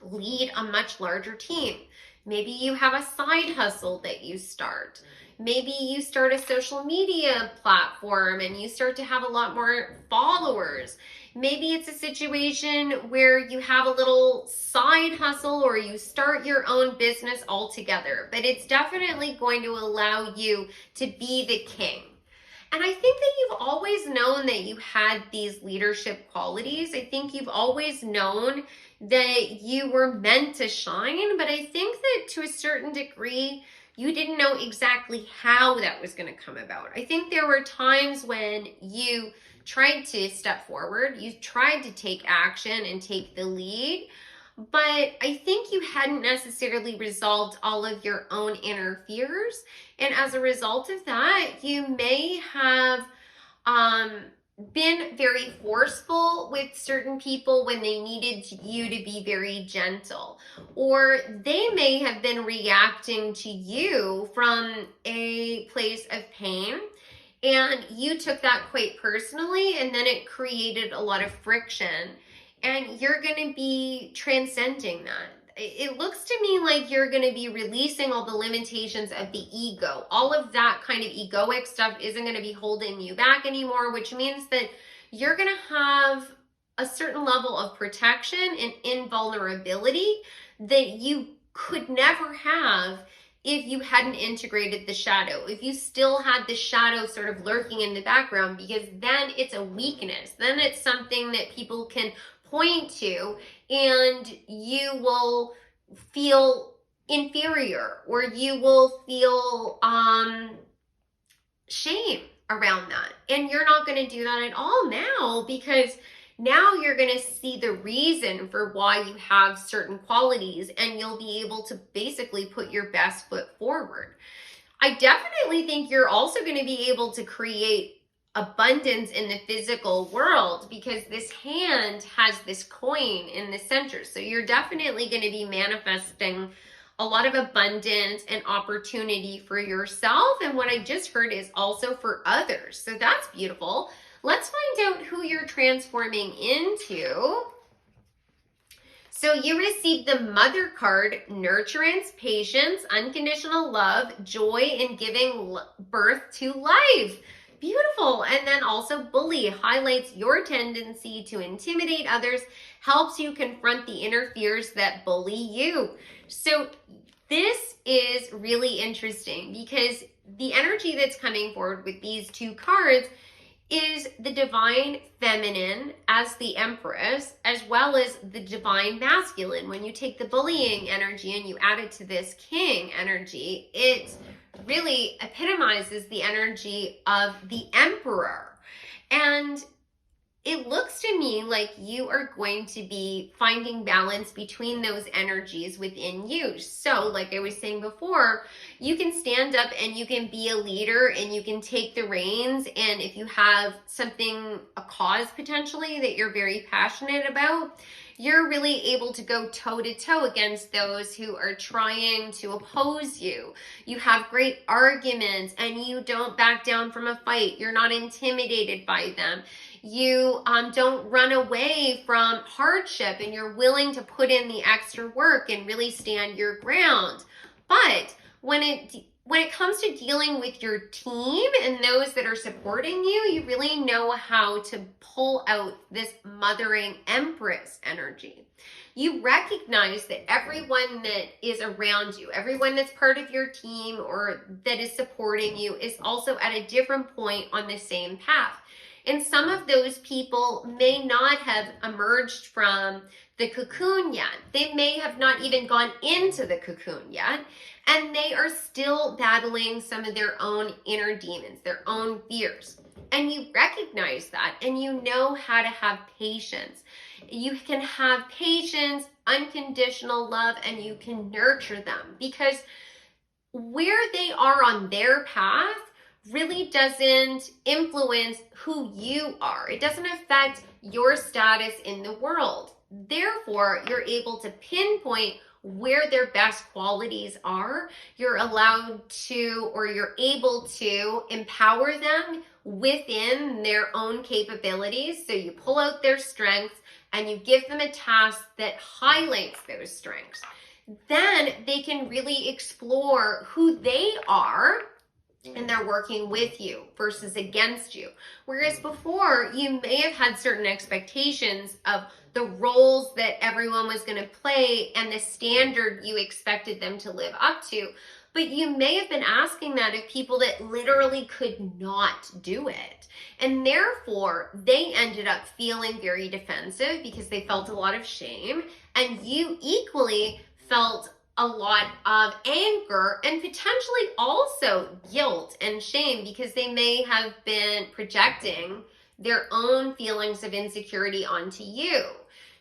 S1: lead a much larger team. Maybe you have a side hustle that you start. Maybe you start a social media platform and you start to have a lot more followers. Maybe it's a situation where you have a little side hustle or you start your own business altogether. But it's definitely going to allow you to be the king. And I think that you've always known that you had these leadership qualities. I think you've always known that you were meant to shine, but I think that to a certain degree, you didn't know exactly how that was going to come about. I think there were times when you tried to step forward, you tried to take action and take the lead, but I think you hadn't necessarily resolved all of your own inner fears. And as a result of that, you may have been very forceful with certain people when they needed you to be very gentle, or they may have been reacting to you from a place of pain and you took that quite personally, and then it created a lot of friction, and you're going to be transcending that. It looks to me like you're going to be releasing all the limitations of the ego. All of that kind of egoic stuff isn't going to be holding you back anymore, which means that you're going to have a certain level of protection and invulnerability that you could never have if you hadn't integrated the shadow, if you still had the shadow sort of lurking in the background, because then it's a weakness. Then it's something that people can point to and you will feel inferior, or you will feel shame around that. And you're not going to do that at all now, because now you're going to see the reason for why you have certain qualities, and you'll be able to basically put your best foot forward. I definitely think you're also going to be able to create abundance in the physical world, because this hand has this coin in the center. So you're definitely going to be manifesting a lot of abundance and opportunity for yourself. And what I just heard is also for others. So that's beautiful. Let's find out who you're transforming into. So you received the Mother card, nurturance, patience, unconditional love, joy in giving birth to life. Beautiful. And then also bully highlights your tendency to intimidate others, helps you confront the inner fears that bully you. So this is really interesting, because the energy that's coming forward with these two cards is the divine feminine as the Empress, as well as the divine masculine. When you take the bullying energy and you add it to this king energy, it really epitomizes the energy of the Emperor. And it looks to me like you are going to be finding balance between those energies within you. So, like I was saying before, you can stand up and you can be a leader and you can take the reins. And if you have something, a cause potentially that you're very passionate about, you're really able to go toe to toe against those who are trying to oppose you. You have great arguments and you don't back down from a fight. You're not intimidated by them. You don't run away from hardship, and you're willing to put in the extra work and really stand your ground. But when it comes to dealing with your team and those that are supporting you, you really know how to pull out this mothering empress energy. You recognize that everyone that is around you, everyone that's part of your team or that is supporting you, is also at a different point on the same path. And some of those people may not have emerged from the cocoon yet. They may have not even gone into the cocoon yet. And they are still battling some of their own inner demons, their own fears. And you recognize that, and you know how to have patience. You can have patience, unconditional love, and you can nurture them, because where they are on their path really doesn't influence who you are. It doesn't affect your status in the world. Therefore, you're able to pinpoint where their best qualities are. You're allowed to, or you're able to empower them within their own capabilities. So you pull out their strengths and you give them a task that highlights those strengths. Then they can really explore who they are, and they're working with you versus against you. Whereas before, you may have had certain expectations of the roles that everyone was going to play and the standard you expected them to live up to. But you may have been asking that of people that literally could not do it. And therefore, they ended up feeling very defensive because they felt a lot of shame. And you equally felt a lot of anger and potentially also guilt and shame, because they may have been projecting their own feelings of insecurity onto you.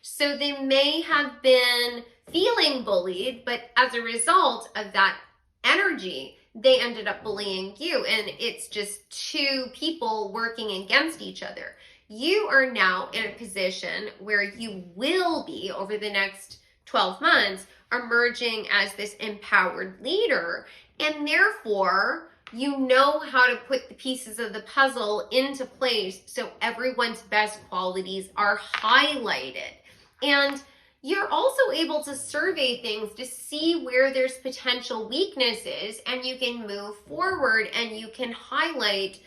S1: So they may have been feeling bullied, but as a result of that energy, they ended up bullying you, and it's just two people working against each other. You are now in a position where you will be, over the next 12 months, emerging as this empowered leader, and therefore you know how to put the pieces of the puzzle into place so everyone's best qualities are highlighted. And you're also able to survey things to see where there's potential weaknesses, and you can move forward and you can highlight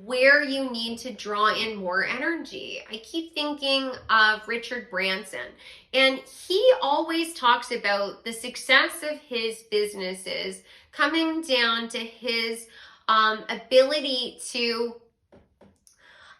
S1: where you need to draw in more energy. I keep thinking of Richard Branson, and he always talks about the success of his businesses coming down to his ability to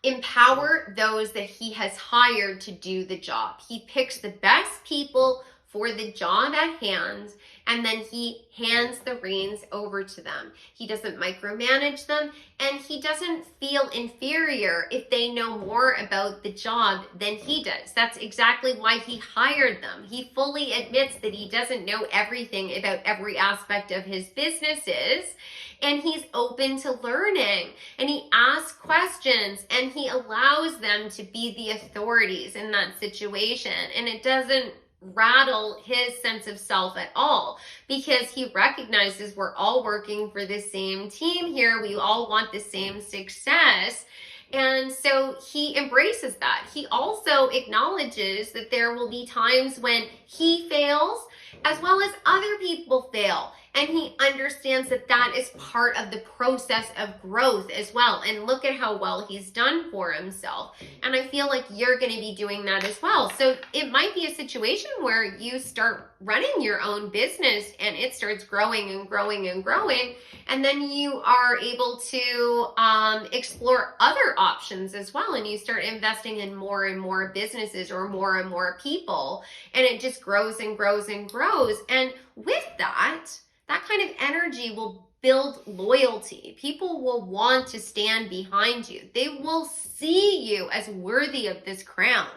S1: empower those that he has hired to do the job. He picks the best people for the job at hand, and then he hands the reins over to them. He doesn't micromanage them, and he doesn't feel inferior if they know more about the job than he does. That's exactly why he hired them. He fully admits that he doesn't know everything about every aspect of his businesses, and he's open to learning, and he asks questions, and he allows them to be the authorities in that situation, and it doesn't rattle his sense of self at all, because he recognizes we're all working for the same team here. We all want the same success. And so he embraces that. He also acknowledges that there will be times when he fails as well as other people fail. And he understands that that is part of the process of growth as well. And look at how well he's done for himself. And I feel like you're going to be doing that as well. So it might be a situation where you start running your own business and it starts growing and growing and growing. And then you are able to explore other options as well. And you start investing in more and more businesses or more and more people. And it just grows and grows and grows. And with that, that kind of energy will build loyalty. People will want to stand behind you. They will see you as worthy of this crown.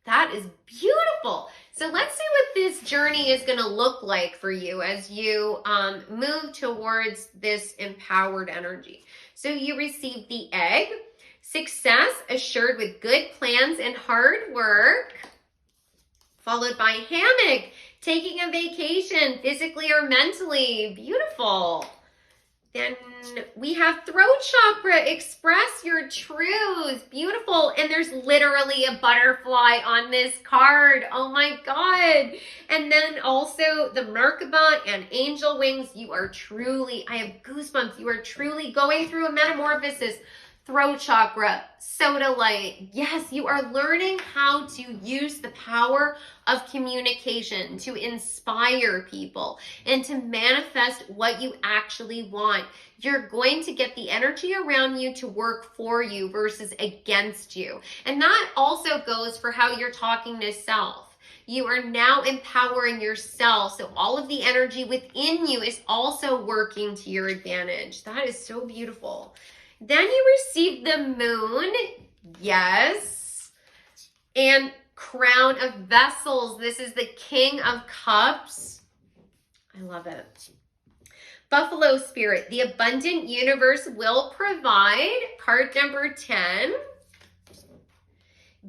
S1: That is beautiful. So let's see what this journey is going to look like for you as you move towards this empowered energy. So you receive the egg, success assured with good plans and hard work, followed by hammock, taking a vacation physically or mentally. Beautiful. Then we have throat chakra, express your truth. Beautiful. And there's literally a butterfly on this card. Oh my God. And then also the Merkaba and angel wings. You are truly, I have goosebumps. You are truly going through a metamorphosis. Throat chakra, sodalite. Yes, you are learning how to use the power of communication to inspire people and to manifest what you actually want. You're going to get the energy around you to work for you versus against you. And that also goes for how you're talking to self. You are now empowering yourself. So all of the energy within you is also working to your advantage. That is so beautiful. Then you receive the moon, yes, and crown of vessels. This is the King of Cups. I love it. Buffalo spirit, the abundant universe will provide. Card number 10.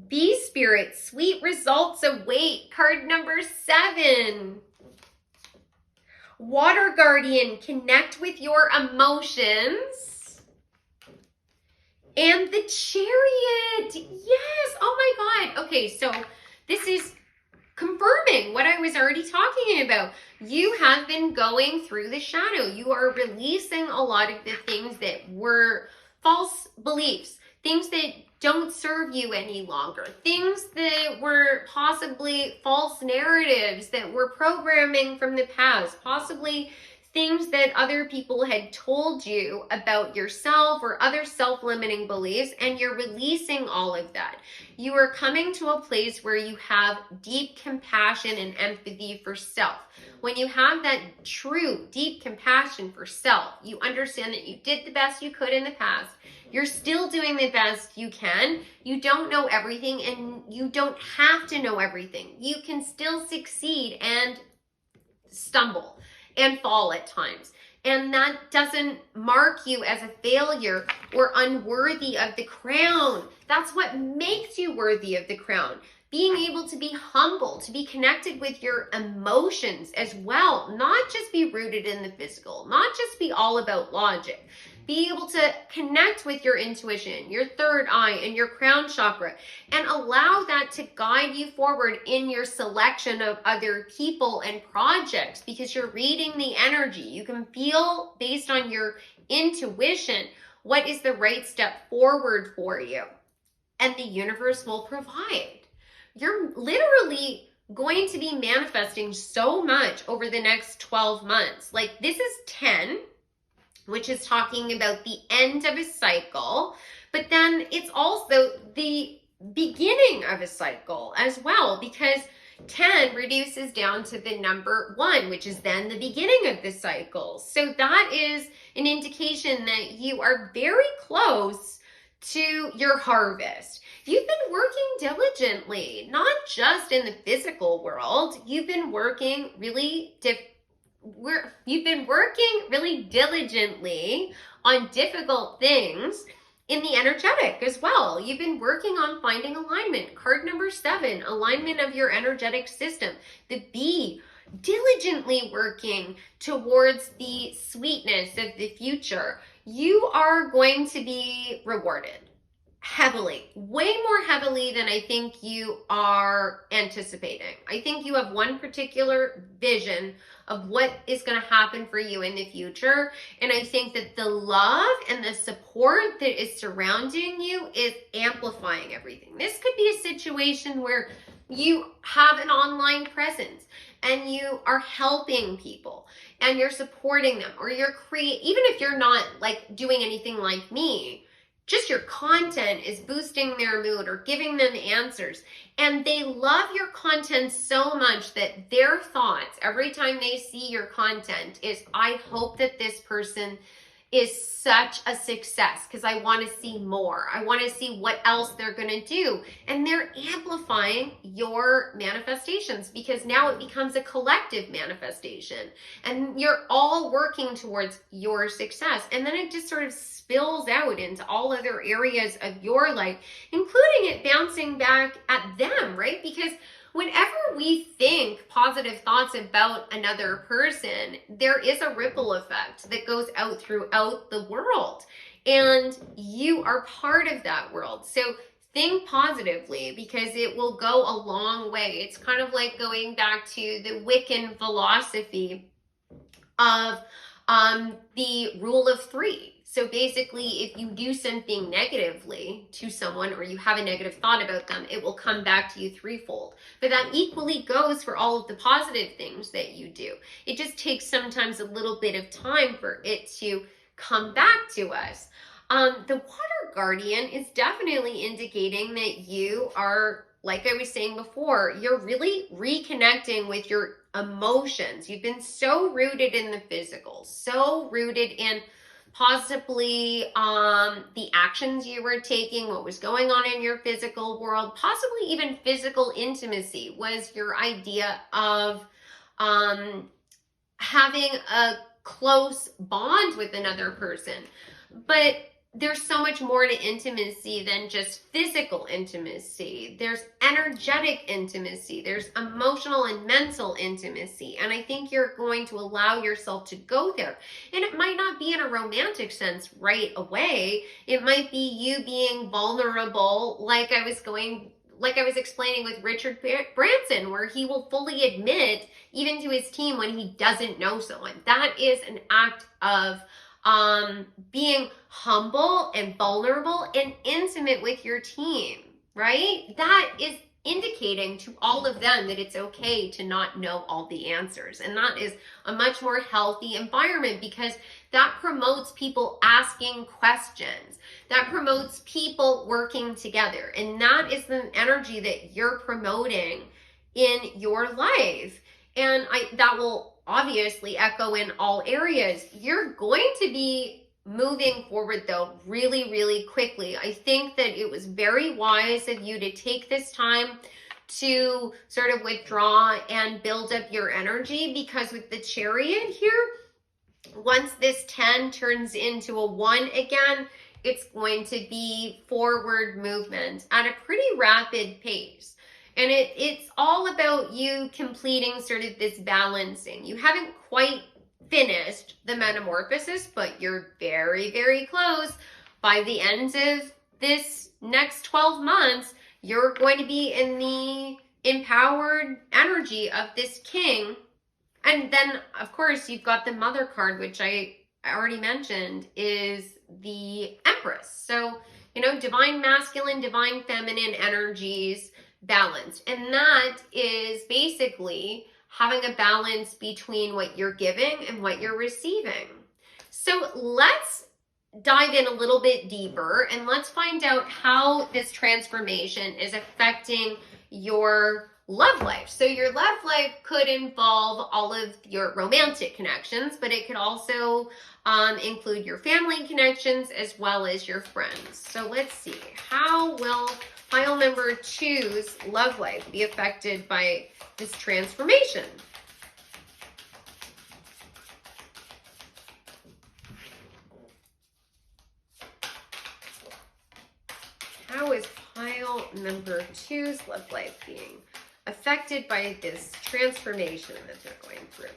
S1: Bee spirit, sweet results await. Card number 7. Water guardian, connect with your emotions. And the Chariot. Yes. Oh my God. Okay, so this is confirming what I was already talking about. You have been going through the shadow. You are releasing a lot of the things that were false beliefs, things that don't serve you any longer, things that were possibly false narratives that were programming from the past, possibly things that other people had told you about yourself or other self-limiting beliefs, and you're releasing all of that. You are coming to a place where you have deep compassion and empathy for self. When you have that true, deep compassion for self, you understand that you did the best you could in the past. You're still doing the best you can. You don't know everything, and you don't have to know everything. You can still succeed and stumble and fall at times. And that doesn't mark you as a failure or unworthy of the crown. That's what makes you worthy of the crown. Being able to be humble, to be connected with your emotions as well, not just be rooted in the physical, not just be all about logic. Be able to connect with your intuition, your third eye, and your crown chakra, and allow that to guide you forward in your selection of other people and projects, because you're reading the energy. You can feel based on your intuition what is the right step forward for you, and the universe will provide. You're literally going to be manifesting so much over the next 12 months. Like, this is 10. Which is talking about the end of a cycle, but then it's also the beginning of a cycle as well, because 10 reduces down to the number 1, which is then the beginning of the cycle. So that is an indication that you are very close to your harvest. You've been working diligently, not just in the physical world. You've been working really diligently on difficult things in the energetic as well. You've been working on finding alignment. Card number 7, alignment of your energetic system. The bee, diligently working towards the sweetness of the future. You are going to be rewarded heavily, way more heavily than I think you are anticipating. I think you have one particular vision of what is going to happen for you in the future. And I think that the love and the support that is surrounding you is amplifying everything. This could be a situation where you have an online presence and you are helping people and you're supporting them, or you're even if you're not like doing anything like me, just your content is boosting their mood or giving them answers. And they love your content so much that their thoughts every time they see your content is, I hope that this person is such a success because I want to see more. I want to see what else they're going to do. And they're amplifying your manifestations because now it becomes a collective manifestation and you're all working towards your success. And then it just sort of spills out into all other areas of your life, including it bouncing back at them, right? Because whenever we think positive thoughts about another person, there is a ripple effect that goes out throughout the world. And you are part of that world. So think positively because it will go a long way. It's kind of like going back to the Wiccan philosophy of the rule of three. So basically, if you do something negatively to someone or you have a negative thought about them, it will come back to you threefold. But that equally goes for all of the positive things that you do. It just takes sometimes a little bit of time for it to come back to us. The water guardian is definitely indicating that you are, like I was saying before, you're really reconnecting with your emotions. You've been so rooted in the physical, so rooted in possibly the actions you were taking, what was going on in your physical world, possibly even physical intimacy was your idea of having a close bond with another person. But there's so much more to intimacy than just physical intimacy. There's energetic intimacy. There's emotional and mental intimacy. And I think you're going to allow yourself to go there. And it might not be in a romantic sense right away. It might be you being vulnerable, like I was explaining with Richard Branson, where he will fully admit, even to his team, when he doesn't know someone. That is an act of being humble and vulnerable and intimate with your team, right? That is indicating to all of them that it's okay to not know all the answers. And that is a much more healthy environment because that promotes people asking questions. That promotes people working together. And that is the energy that you're promoting in your life. And that will obviously echo in all areas. You're going to be moving forward though really, really quickly. I think that it was very wise of you to take this time to sort of withdraw and build up your energy because with the Chariot here, once this 10 turns into a 1 again, it's going to be forward movement at a pretty rapid pace. And it's all about you completing sort of this balancing. You haven't quite finished the metamorphosis, but you're very, very close. By the end of this next 12 months, you're going to be in the empowered energy of this king. And then, of course, you've got the mother card, which I already mentioned, is the Empress. So, divine masculine, divine feminine energies balanced. And that is basically having a balance between what you're giving and what you're receiving. So let's dive in a little bit deeper and let's find out how this transformation is affecting your love life. So your love life could involve all of your romantic connections, but it could also include your family connections as well as your friends. So let's see, how will pile number 2's love life be affected by this transformation? How is pile number 2's love life being affected by this transformation that they're going through?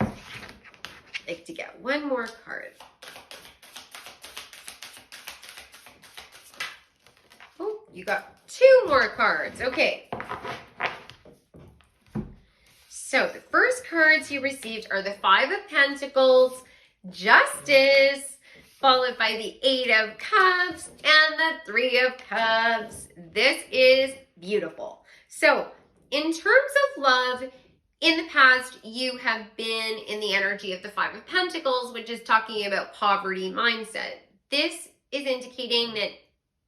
S1: I'd like to get one more card. Oh, you got 2 more cards. Okay. So the first cards you received are the 5 of Pentacles, Justice, followed by the 8 of Cups and the 3 of Cups. This is beautiful. So in terms of love, in the past, you have been in the energy of the Five of Pentacles, which is talking about poverty mindset. This is indicating that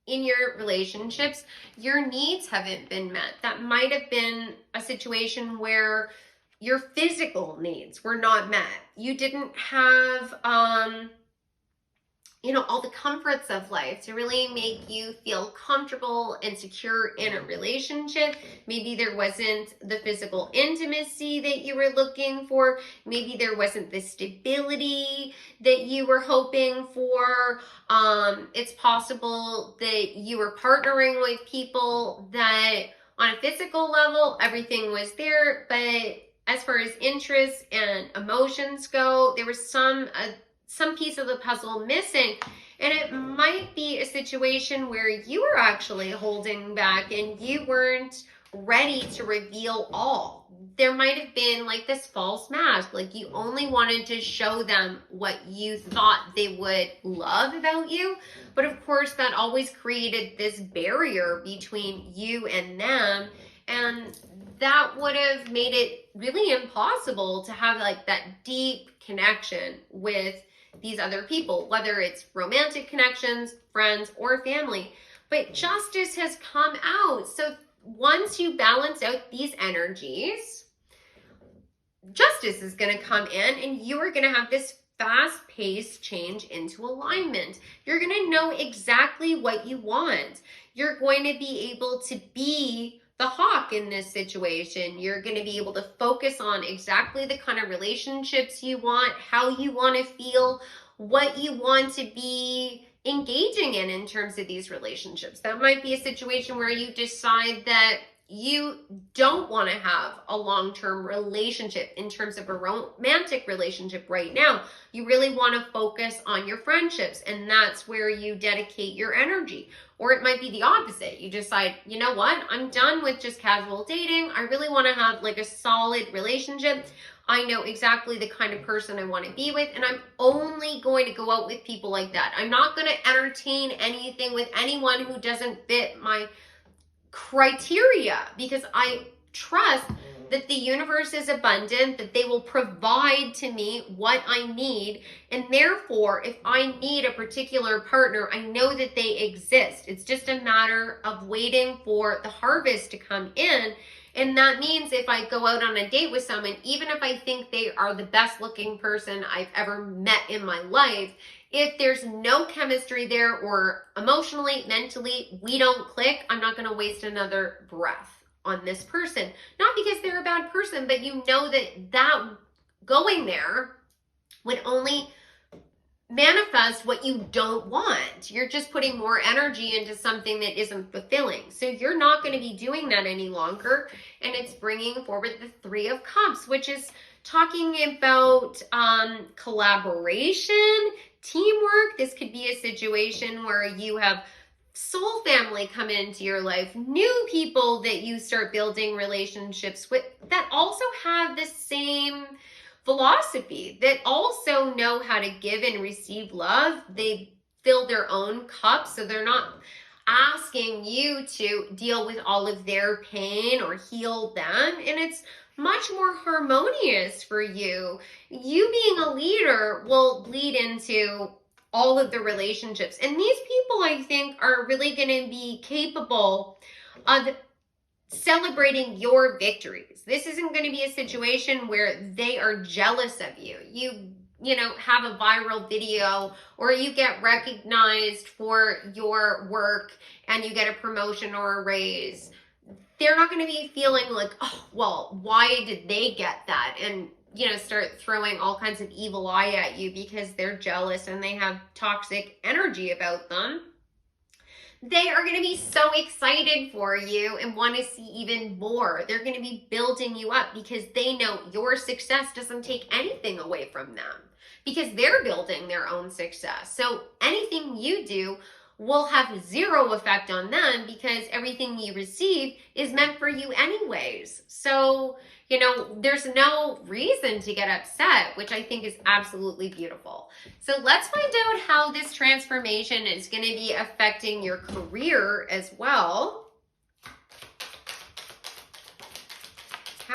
S1: in your relationships, your needs haven't been met. That might have been a situation where your physical needs were not met. You didn't have, all the comforts of life to really make you feel comfortable and secure in a relationship. Maybe there wasn't the physical intimacy that you were looking for. Maybe there wasn't the stability that you were hoping for. It's possible that you were partnering with people that on a physical level, everything was there, but as far as interests and emotions go, there was some piece of the puzzle missing. And it might be a situation where you were actually holding back and you weren't ready to reveal all. There might have been like this false mask, like you only wanted to show them what you thought they would love about you. But of course, that always created this barrier between you and them. And that would have made it really impossible to have like that deep connection with these other people, whether it's romantic connections, friends, or family. But justice has come out. So once you balance out these energies, justice is going to come in and you are going to have this fast-paced change into alignment. You're going to know exactly what you want. You're going to be able to be the hawk in this situation. You're going to be able to focus on exactly the kind of relationships you want, how you want to feel, what you want to be engaging in terms of these relationships. That might be a situation where you decide that you don't want to have a long-term relationship in terms of a romantic relationship right now. You really want to focus on your friendships, and that's where you dedicate your energy. Or it might be the opposite. You decide, you know what? I'm done with just casual dating. I really want to have like a solid relationship. I know exactly the kind of person I want to be with, and I'm only going to go out with people like that. I'm not going to entertain anything with anyone who doesn't fit my criteria, because I trust that the universe is abundant, that they will provide to me what I need. And therefore, if I need a particular partner, I know that they exist. It's just a matter of waiting for the harvest to come in. And that means if I go out on a date with someone, even if I think they are the best looking person I've ever met in my life, if there's no chemistry there or emotionally, mentally, we don't click, I'm not going to waste another breath on this person. Not because they're a bad person, but you know that going there would only manifest what you don't want. You're just putting more energy into something that isn't fulfilling. So you're not going to be doing that any longer. And it's bringing forward the Three of Cups, which is talking about collaboration, teamwork. This could be a situation where you have soul family come into your life, new people that you start building relationships with that also have the same philosophy, that also know how to give and receive love. They fill their own cup, so they're not asking you to deal with all of their pain or heal them, and it's much more harmonious for you. You being a leader will bleed into all of the relationships, and these people, I think, are really going to be capable of celebrating your victories. This isn't going to be a situation where they are jealous of you. You know, have a viral video or you get recognized for your work and you get a promotion or a raise. They're not going to be feeling like, oh, well, why did they get that? And, you know, start throwing all kinds of evil eye at you because they're jealous and they have toxic energy about them. They are going to be so excited for you and want to see even more. They're going to be building you up because they know your success doesn't take anything away from them because they're building their own success. So anything you do will have zero effect on them because everything you receive is meant for you anyways. So, you know, there's no reason to get upset, which I think is absolutely beautiful. So let's find out how this transformation is going to be affecting your career as well.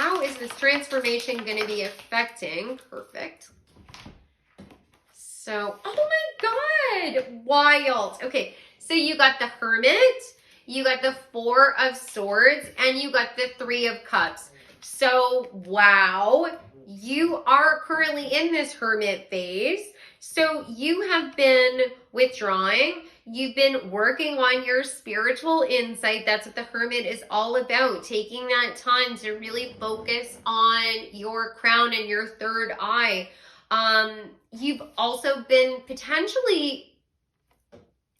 S1: how is this transformation going to be affecting? Perfect. So, oh my God, wild. Okay, so you got the Hermit, you got the Four of Swords, and you got the Three of Cups. So, wow, you are currently in this Hermit phase. So you have been withdrawing. You've been working on your spiritual insight. That's what the Hermit is all about. Taking that time to really focus on your crown and your third eye. You've also been potentially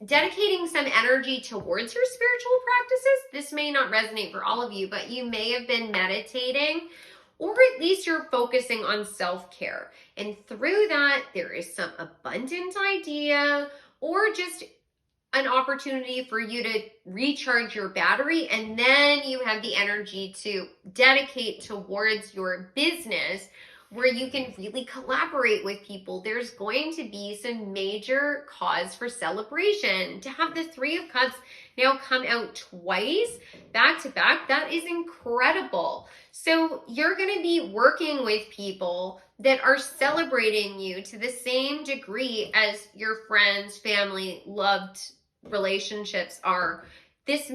S1: dedicating some energy towards your spiritual practices. This may not resonate for all of you, but you may have been meditating, or at least you're focusing on self-care. And through that, there is some abundant idea or just an opportunity for you to recharge your battery, and then you have the energy to dedicate towards your business where you can really collaborate with people. There's going to be some major cause for celebration. To have the Three of Cups now come out twice back to back, that is incredible. So you're going to be working with people that are celebrating you to the same degree as your friends, family, loved relationships are. This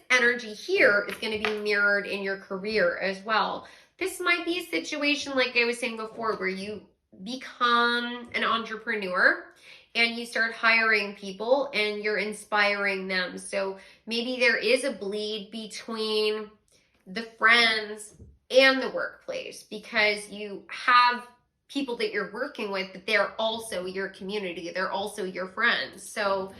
S1: energy here is going to be mirrored in your career as well. This might be a situation, like I was saying before, where you become an entrepreneur and you start hiring people and you're inspiring them. So maybe there is a bleed between the friends and the workplace because you have people that you're working with, but they're also your community. They're also your friends. So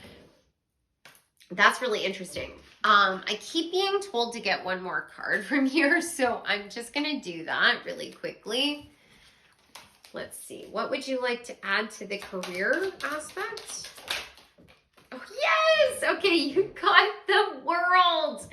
S1: that's really interesting. I keep being told to get one more card from here, so I'm just going to do that really quickly. Let's see. What would you like to add to the career aspect? Oh, yes! Okay, you got the World.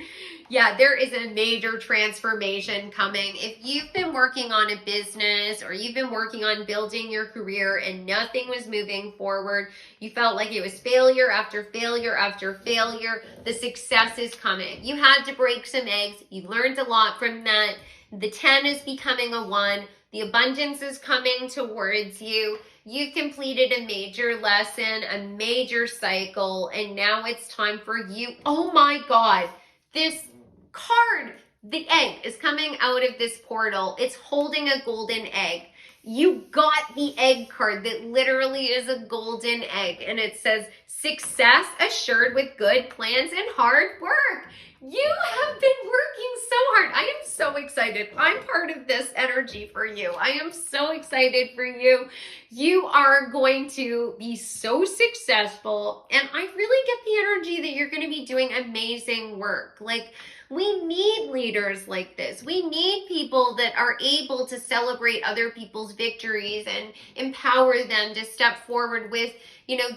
S1: Yeah, there is a major transformation coming. If you've been working on a business or you've been working on building your career and nothing was moving forward, you felt like it was failure after failure after failure, the success is coming. You had to break some eggs. You learned a lot from that. The 10 is becoming a 1. The abundance is coming towards you. You've completed a major lesson, a major cycle, and now it's time for you. Oh my God, this card, the egg, is coming out of this portal. It's holding a golden egg. You got the egg card that literally is a golden egg, and it says, success assured with good plans and hard work. You have been working so hard. I am so excited. I'm part of this energy for you. I am so excited for you. You are going to be so successful, and I really get the energy that you're going to be doing amazing work. Like, we need leaders like this. We need people that are able to celebrate other people's victories and empower them to step forward with, you know,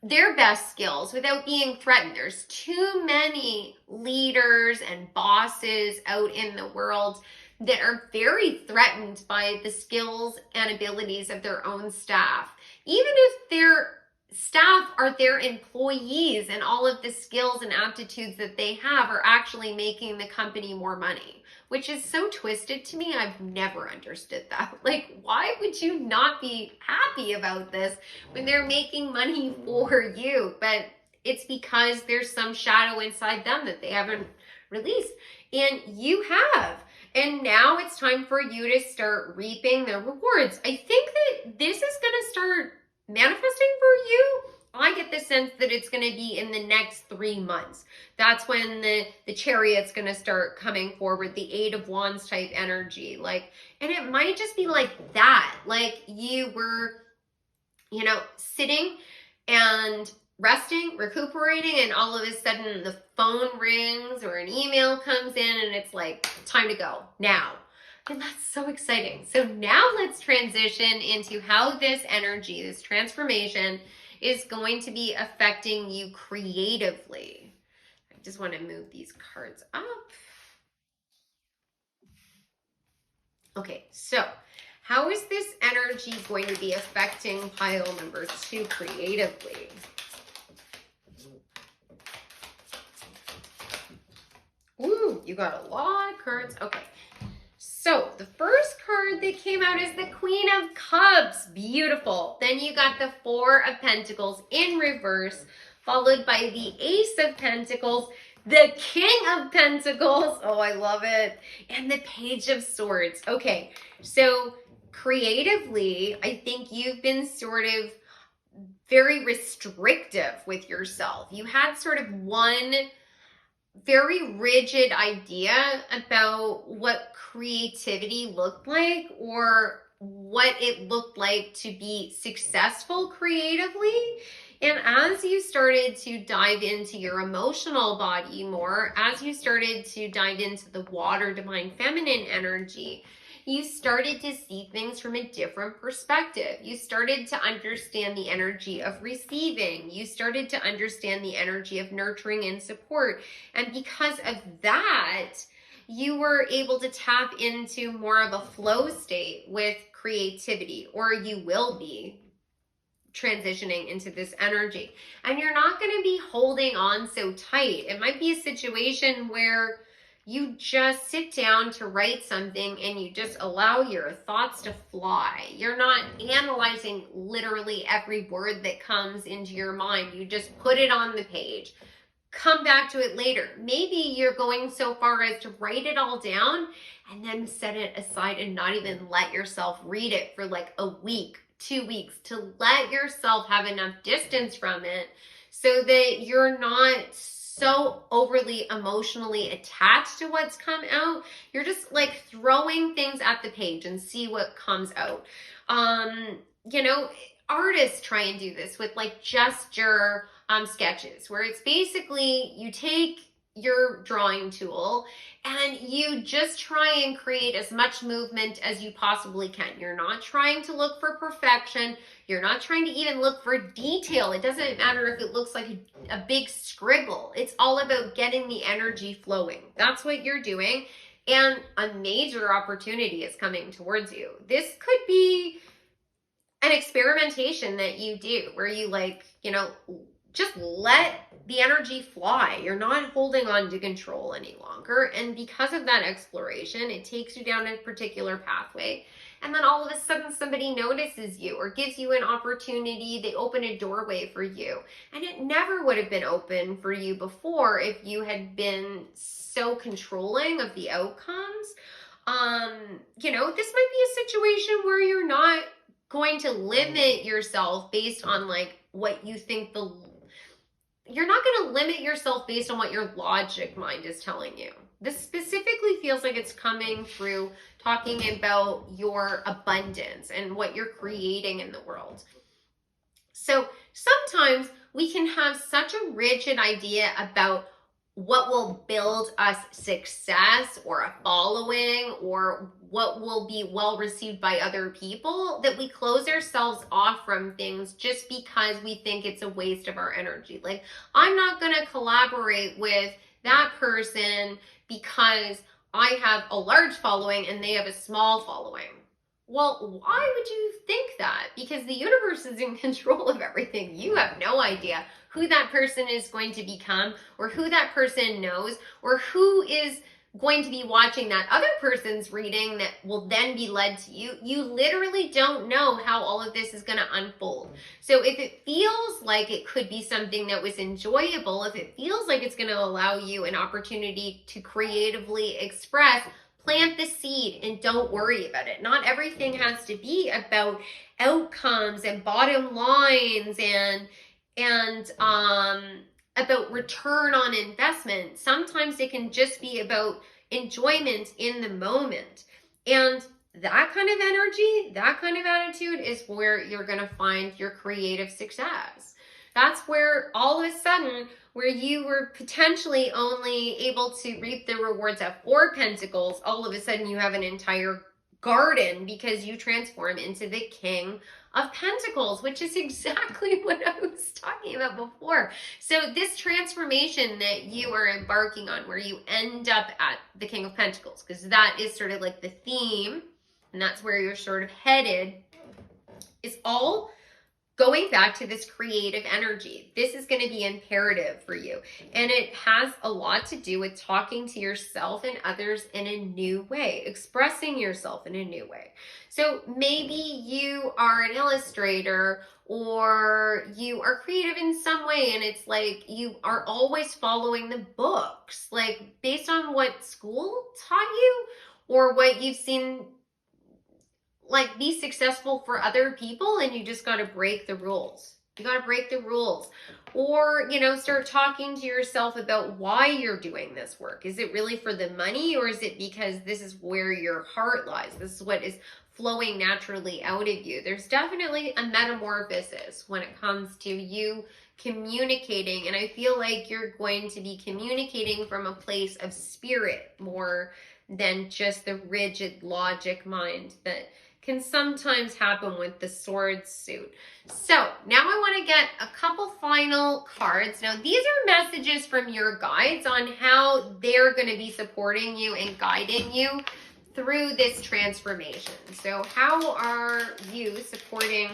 S1: their best skills without being threatened. There's too many leaders and bosses out in the world that are very threatened by the skills and abilities of their own staff. Even if their staff are their employees and all of the skills and aptitudes that they have are actually making the company more money, which is so twisted to me. I've never understood that. Like, why would you not be happy about this when they're making money for you? But it's because there's some shadow inside them that they haven't released, and you have. And now it's time for you to start reaping the rewards. I think that this is going to start manifesting for you. I get the sense that it's going to be in the next 3 months. That's when the Chariot's going to start coming forward, the 8 of Wands type energy. Like, and it might just be like that. Like you were, you know, sitting and resting, recuperating, and all of a sudden the phone rings or an email comes in and it's like, time to go now. And that's so exciting. So now let's transition into how this energy, this transformation, is going to be affecting you creatively. I just want to move these cards up. Okay, so how is this energy going to be affecting pile number 2 creatively? Ooh, you got a lot of cards. Okay. So the first card that came out is the Queen of Cups. Beautiful. Then you got the Four of Pentacles in reverse, followed by the Ace of Pentacles, the King of Pentacles. Oh, I love it. And the Page of Swords. Okay, so creatively, I think you've been sort of very restrictive with yourself. You had sort of one very rigid idea about what creativity looked like or what it looked like to be successful creatively. And as you started to dive into your emotional body more, as you started to dive into the water divine feminine energy, you started to see things from a different perspective. You started to understand the energy of receiving. You started to understand the energy of nurturing and support. And because of that, you were able to tap into more of a flow state with creativity, or you will be transitioning into this energy. And you're not going to be holding on so tight. It might be a situation where you just sit down to write something and you just allow your thoughts to fly. You're not analyzing literally every word that comes into your mind. You just put it on the page. Come back to it later. Maybe you're going so far as to write it all down and then set it aside and not even let yourself read it for like a week, 2 weeks, to let yourself have enough distance from it so that you're not so overly emotionally attached to what's come out. You're just like throwing things at the page and see what comes out. You know, artists try and do this with like gesture sketches, where it's basically you take your drawing tool and you just try and create as much movement as you possibly can. You're not trying to look for perfection. You're not trying to even look for detail. It doesn't matter if it looks like a big scribble. It's all about getting the energy flowing. That's what you're doing. And a major opportunity is coming towards you. This could be an experimentation that you do where you like, you know, just let the energy fly. You're not holding on to control any longer. And because of that exploration, it takes you down a particular pathway. And then all of a sudden somebody notices you or gives you an opportunity. They open a doorway for you. And it never would have been open for you before if you had been so controlling of the outcomes. You know, this might be a situation where you're not going to limit yourself based on like what you think you're not going to limit yourself based on what your logic mind is telling you. This specifically feels like it's coming through talking about your abundance and what you're creating in the world. So sometimes we can have such a rigid idea about what will build us success or a following or what will be well received by other people that we close ourselves off from things just because we think it's a waste of our energy. Like, I'm not going to collaborate with that person because I have a large following and they have a small following. Well, why would you think that? Because the universe is in control of everything. You have no idea who that person is going to become or who that person knows or who is going to be watching that other person's reading that will then be led to you. You literally don't know how all of this is going to unfold. So if it feels like it could be something that was enjoyable, if it feels like it's going to allow you an opportunity to creatively express, plant the seed and don't worry about it. Not everything has to be about outcomes and bottom lines and about return on investment. Sometimes it can just be about enjoyment in the moment. And that kind of energy, that kind of attitude is where you're going to find your creative success. That's where all of a sudden, where you were potentially only able to reap the rewards of 4 pentacles, all of a sudden you have an entire garden because you transform into the King of Pentacles, which is exactly what I was talking about before. So this transformation that you are embarking on, where you end up at the King of Pentacles, because that is sort of like the theme, and that's where you're sort of headed, is all going back to this creative energy, this is going to be imperative for you. And it has a lot to do with talking to yourself and others in a new way, expressing yourself in a new way. So maybe you are an illustrator or you are creative in some way, and it's like you are always following the books, like based on what school taught you or what you've seen like be successful for other people, and you just got to break the rules. You got to break the rules. Or, start talking to yourself about why you're doing this work. Is it really for the money, or is it because this is where your heart lies? This is what is flowing naturally out of you. There's definitely a metamorphosis when it comes to you communicating, and I feel like you're going to be communicating from a place of spirit more than just the rigid logic mind that can sometimes happen with the sword suit. So now I want to get a couple final cards. Now these are messages from your guides on how they're going to be supporting you and guiding you through this transformation. So how are you supporting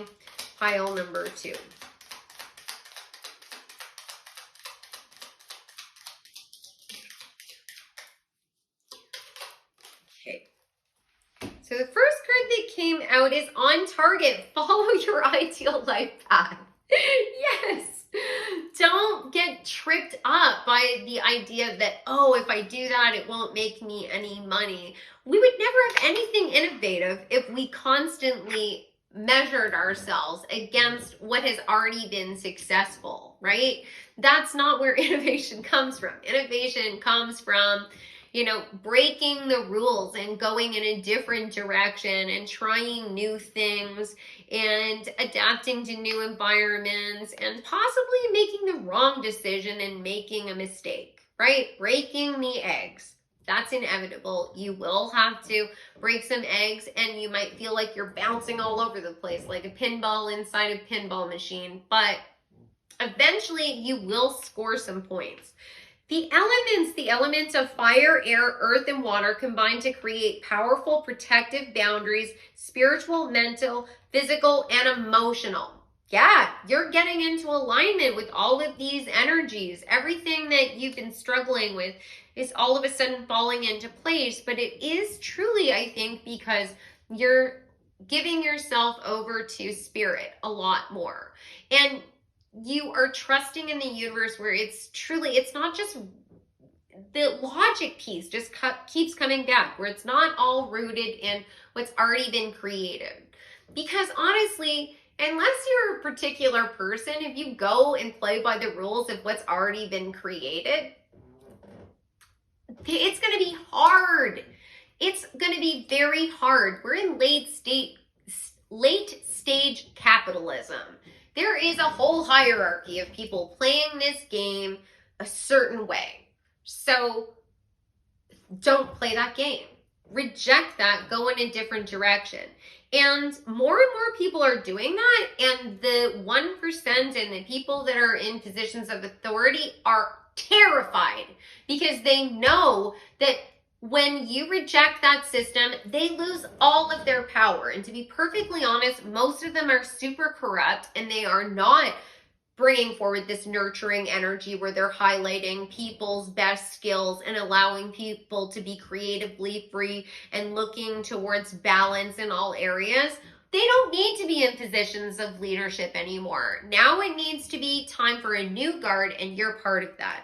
S1: pile number 2? Okay. So the first card that came out is on target. Follow your ideal life path. Yes. Don't get tripped up by the idea that, oh, if I do that, it won't make me any money. We would never have anything innovative if we constantly measured ourselves against what has already been successful, right? That's not where innovation comes from. Innovation comes from breaking the rules and going in a different direction and trying new things and adapting to new environments and possibly making the wrong decision and making a mistake, right? Breaking the eggs. That's inevitable. You will have to break some eggs, and you might feel like you're bouncing all over the place like a pinball inside a pinball machine, but eventually you will score some points. The elements of fire, air, earth, and water combine to create powerful protective boundaries, spiritual, mental, physical, and emotional. Yeah, you're getting into alignment with all of these energies. Everything that you've been struggling with is all of a sudden falling into place, but it is truly, I think, because you're giving yourself over to spirit a lot more. And you are trusting in the universe where it's not just the logic piece just keeps coming back, where it's not all rooted in what's already been created. Because honestly, unless you're a particular person, if you go and play by the rules of what's already been created, it's going to be hard. It's going to be very hard. We're in late stage capitalism. There is a whole hierarchy of people playing this game a certain way. So don't play that game. Reject that. Go in a different direction. And more people are doing that. And the 1% and the people that are in positions of authority are terrified because they know that when you reject that system, they lose all of their power. And to be perfectly honest, most of them are super corrupt, and they are not bringing forward this nurturing energy where they're highlighting people's best skills and allowing people to be creatively free and looking towards balance in all areas. They don't need to be in positions of leadership anymore. Now it needs to be time for a new guard, and you're part of that.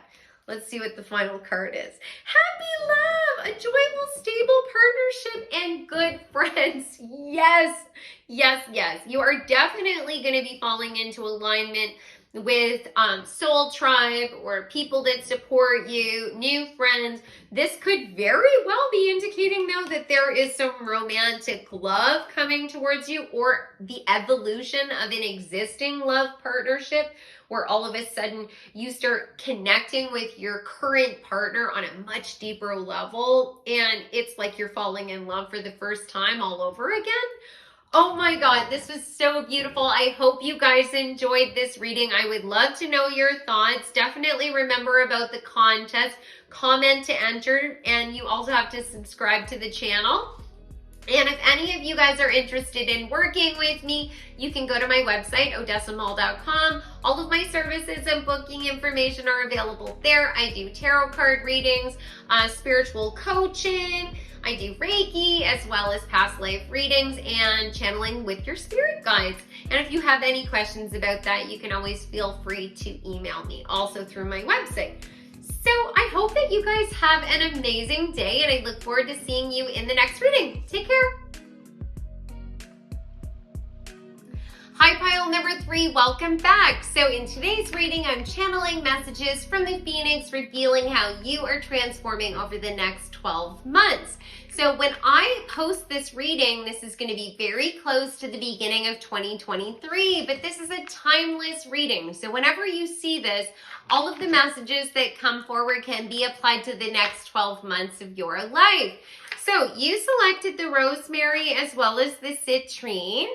S1: Let's see what the final card is. Happy love, a joyful, stable partnership, and good friends. Yes, yes, yes. You are definitely going to be falling into alignment with soul tribe or people that support you, new friends. This could very well be indicating, though, that there is some romantic love coming towards you, or the evolution of an existing love partnership where all of a sudden you start connecting with your current partner on a much deeper level, and it's like you're falling in love for the first time all over again. Oh my God, this was so beautiful. I hope you guys enjoyed this reading. I would love to know your thoughts. Definitely remember about the contest. Comment to enter, and you also have to subscribe to the channel. And if any of you guys are interested in working with me, you can go to my website, odessamall.com. All of my services and booking information are available there. I do tarot card readings, spiritual coaching, I do Reiki, as well as past life readings and channeling with your spirit guides. And if you have any questions about that, you can always feel free to email me, also through my website. So I hope that you guys have an amazing day, and I look forward to seeing you in the next reading. Take care. Hi, pile number 3, welcome back. So in today's reading, I'm channeling messages from the Phoenix, revealing how you are transforming over the next 12 months. So when I post this reading, this is going to be very close to the beginning of 2023, but this is a timeless reading. So whenever you see this, all of the messages that come forward can be applied to the next 12 months of your life. So you selected the rosemary as well as the citrine.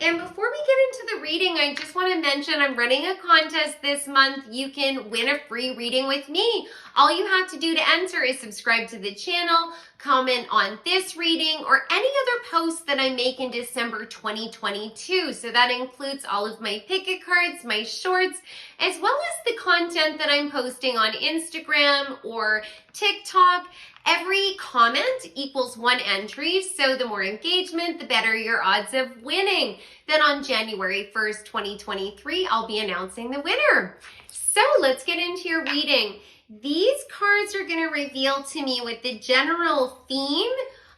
S1: And before we get into the reading, I just want to mention I'm running a contest this month. You can win a free reading with me. All you have to do to enter is subscribe to the channel, comment on this reading, or any other posts that I make in December 2022. So that includes all of my picket cards, my shorts, as well as the content that I'm posting on Instagram or TikTok. Every comment equals 1 entry, so the more engagement, the better your odds of winning. Then on January 1st, 2023, I'll be announcing the winner. So let's get into your reading. These cards are going to reveal to me what the general theme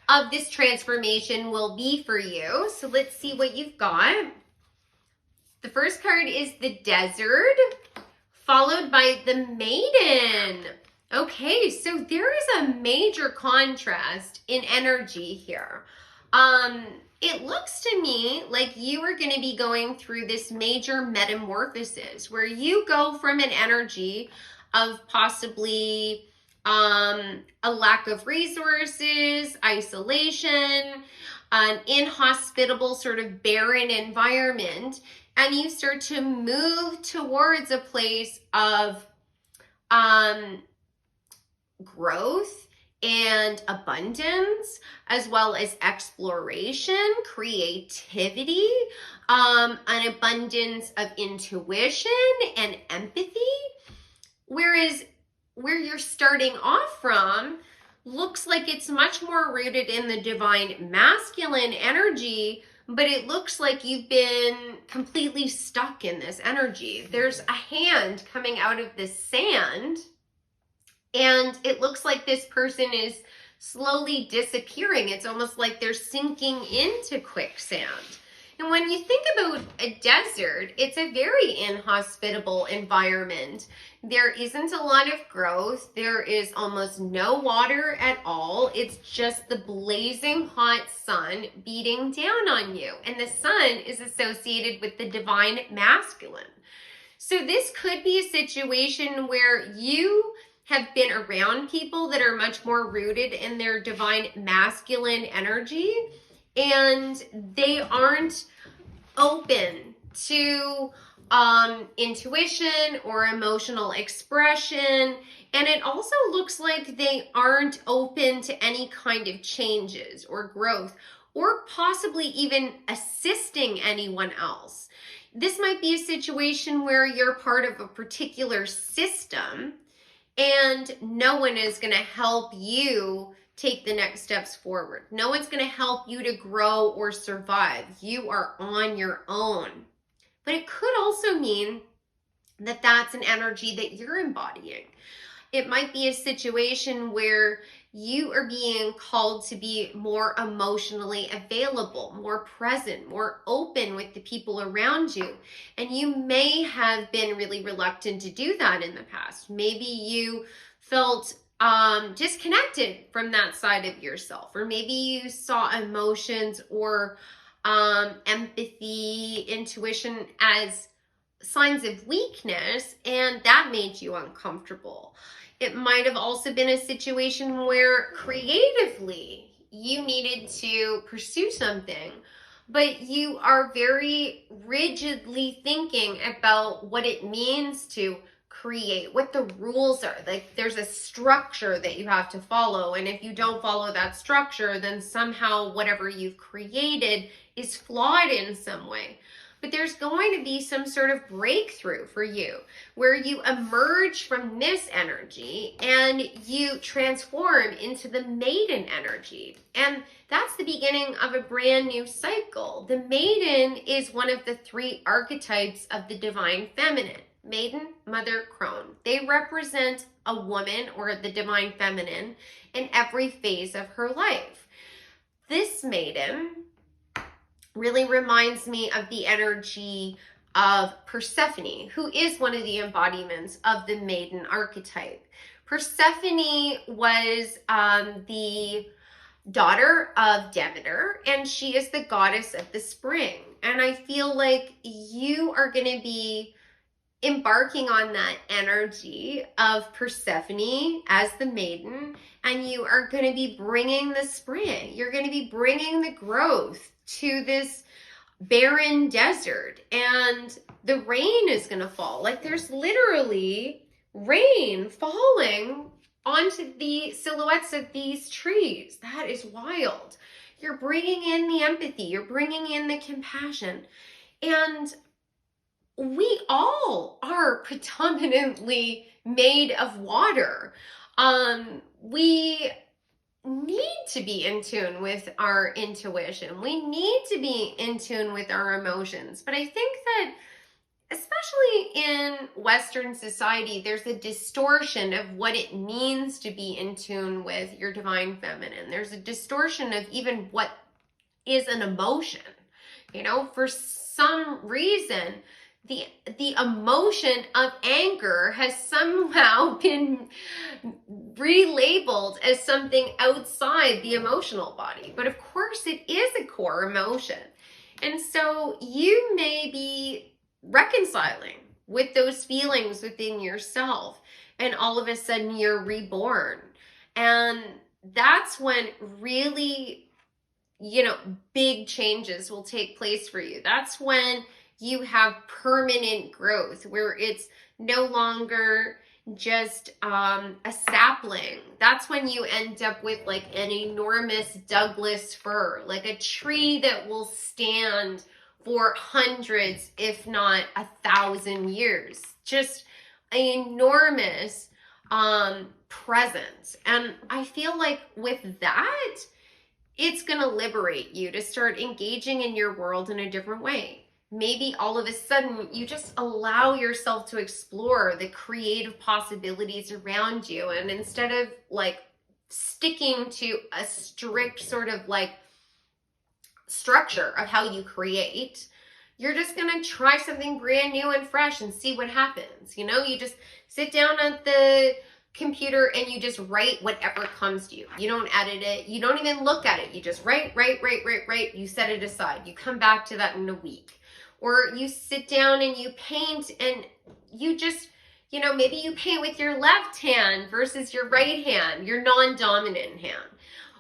S1: of this transformation will be for you. So let's see what you've got. The first card is the Desert, followed by the Maiden. Okay, so there is a major contrast in energy here. It looks to me like you are going to be going through this major metamorphosis where you go from an energy of possibly a lack of resources, isolation, an inhospitable sort of barren environment, and you start to move towards a place of growth and abundance, as well as exploration, creativity, an abundance of intuition and empathy. Whereas where you're starting off from looks like it's much more rooted in the divine masculine energy, but it looks like you've been completely stuck in this energy. There's a hand coming out of the sand, and it looks like this person is slowly disappearing. It's almost like they're sinking into quicksand. And when you think about a desert, it's a very inhospitable environment. There isn't a lot of growth. There is almost no water at all. It's just the blazing hot sun beating down on you. And the sun is associated with the divine masculine. So this could be a situation where you have been around people that are much more rooted in their divine masculine energy, and they aren't open to intuition or emotional expression. And it also looks like they aren't open to any kind of changes or growth, or possibly even assisting anyone else. This might be a situation where you're part of a particular system and no one is going to help you take the next steps forward. No one's going to help you to grow or survive. You are on your own. But it could also mean that that's an energy that you're embodying. It might be a situation where you are being called to be more emotionally available, more present, more open with the people around you. And you may have been really reluctant to do that in the past. Maybe you felt disconnected from that side of yourself, or maybe you saw emotions or empathy, intuition as signs of weakness, and that made you uncomfortable. It might have also been a situation where creatively you needed to pursue something, but you are very rigidly thinking about what it means to create, what the rules are. Like there's a structure that you have to follow, and if you don't follow that structure, then somehow whatever you've created is flawed in some way. But there's going to be some sort of breakthrough for you where you emerge from this energy and you transform into the maiden energy. And that's the beginning of a brand new cycle. The maiden is one of the 3 archetypes of the divine feminine: maiden, mother, crone. They represent a woman or the divine feminine in every phase of her life. This maiden really reminds me of the energy of Persephone, who is one of the embodiments of the maiden archetype. Persephone was the daughter of Demeter, and she is the goddess of the spring. And I feel like you are going to be embarking on that energy of Persephone as the maiden, and you are going to be bringing the spring. You're going to be bringing the growth to this barren desert, and the rain is going to fall. Like there's literally rain falling onto the silhouettes of these trees. That is wild. You're bringing in the empathy, you're bringing in the compassion, and we all are predominantly made of water. We need to be in tune with our intuition. We need to be in tune with our emotions. But I think that especially in Western society, there's a distortion of what it means to be in tune with your divine feminine. There's a distortion of even what is an emotion. You know, for some reason, the emotion of anger has somehow been relabeled as something outside the emotional body. But of course, it is a core emotion. And so you may be reconciling with those feelings within yourself, and all of a sudden you're reborn. And that's when really, big changes will take place for you. That's when you have permanent growth, where it's no longer just a sapling. That's when you end up with like an enormous Douglas fir, like a tree that will stand for hundreds, if not 1,000 years. Just an enormous presence. And I feel like with that, it's going to liberate you to start engaging in your world in a different way. Maybe all of a sudden you just allow yourself to explore the creative possibilities around you. And instead of like sticking to a strict sort of like structure of how you create, you're just going to try something brand new and fresh and see what happens. You just sit down at the computer and you just write whatever comes to you. You don't edit it. You don't even look at it. You just write. You set it aside. You come back to that in a week. Or you sit down and you paint, and you just, maybe you paint with your left hand versus your right hand, your non-dominant hand.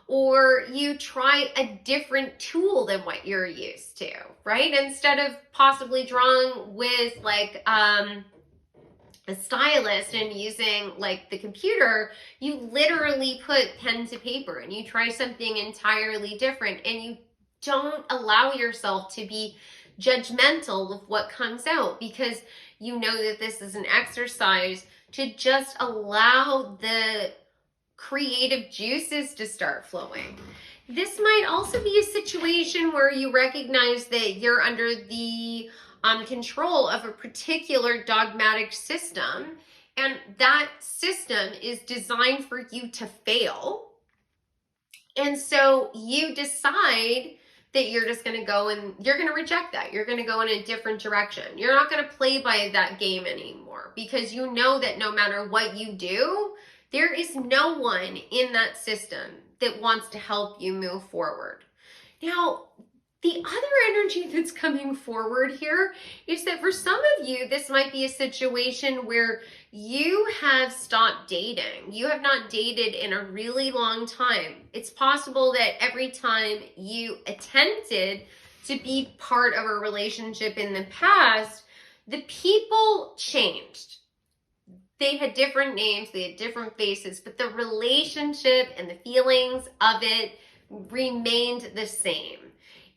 S1: Or you try a different tool than what you're used to, right? Instead of possibly drawing with like a stylus and using like the computer, you literally put pen to paper and you try something entirely different, and you don't allow yourself to be judgmental of what comes out, because you know that this is an exercise to just allow the creative juices to start flowing. This might also be a situation where you recognize that you're under the control of a particular dogmatic system, and that system is designed for you to fail. And so you decide that you're just going to go and you're going to reject that. You're going to go in a different direction. You're not going to play by that game anymore, because you know that no matter what you do, there is no one in that system that wants to help you move forward. Now, the other energy that's coming forward here is that for some of you, this might be a situation where you have stopped dating. You have not dated in a really long time. It's possible that every time you attempted to be part of a relationship in the past, the people changed. they had different names, they had different faces, but the relationship and the feelings of it remained the same.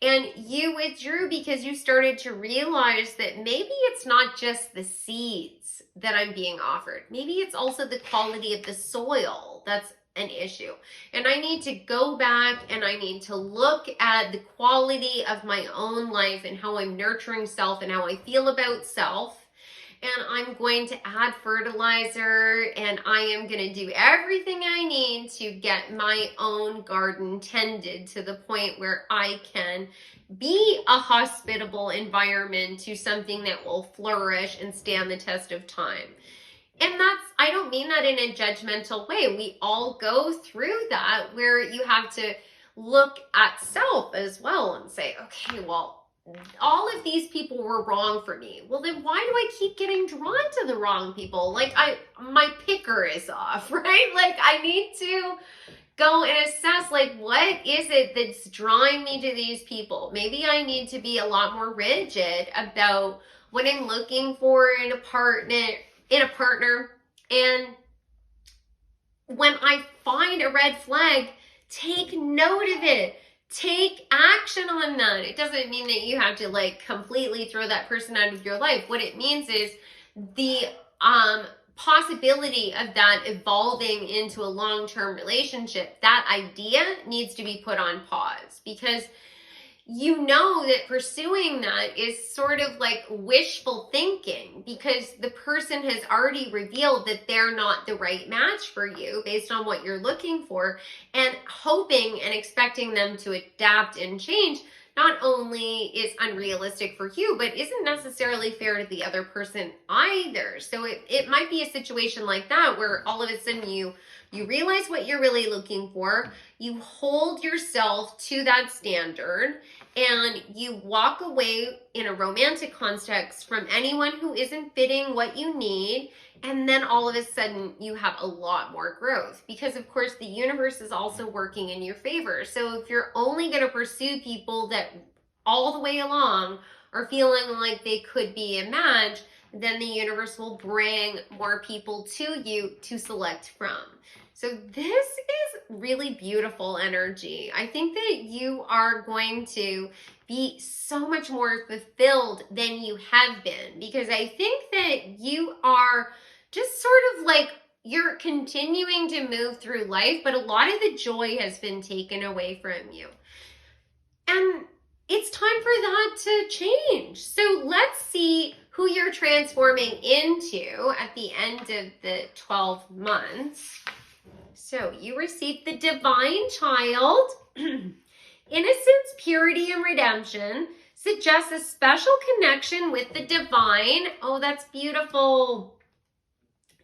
S1: And you withdrew because you started to realize that maybe it's not just the seeds that I'm being offered. Maybe it's also the quality of the soil that's an issue. And I need to go back and I need to look at the quality of my own life and how I'm nurturing self and how I feel about self. And I'm going to add fertilizer and I am going to do everything I need to get my own garden tended to the point where I can be a hospitable environment to something that will flourish and stand the test of time. And I don't mean that in a judgmental way. We all go through that where you have to look at self as well and say, okay, well, all of these people were wrong for me. Well, then why do I keep getting drawn to the wrong people? Like my picker is off, right? Like I need to go and assess, like, what is it that's drawing me to these people? Maybe I need to be a lot more rigid about what I'm looking for in a partner. And when I find a red flag, take note of it. Take action on that. It doesn't mean that you have to like completely throw that person out of your life. What it means is the possibility of that evolving into a long-term relationship, that idea needs to be put on pause, because you know that pursuing that is sort of like wishful thinking, because the person has already revealed that they're not the right match for you based on what you're looking for, and hoping and expecting them to adapt and change not only is unrealistic for you, but isn't necessarily fair to the other person either. So it might be a situation like that where all of a sudden you realize what you're really looking for, you hold yourself to that standard, and you walk away in a romantic context from anyone who isn't fitting what you need, and then all of a sudden you have a lot more growth, because of course the universe is also working in your favor. So if you're only going to pursue people that all the way along are feeling like they could be a match, then the universe will bring more people to you to select from. So this is really beautiful energy. I think that you are going to be so much more fulfilled than you have been, because I think that you are just sort of like, you're continuing to move through life, but a lot of the joy has been taken away from you. And it's time for that to change. So let's see who you're transforming into at the end of the 12 months. So you received the divine child. Innocence, purity, and redemption suggests a special connection with the divine. Oh, that's beautiful.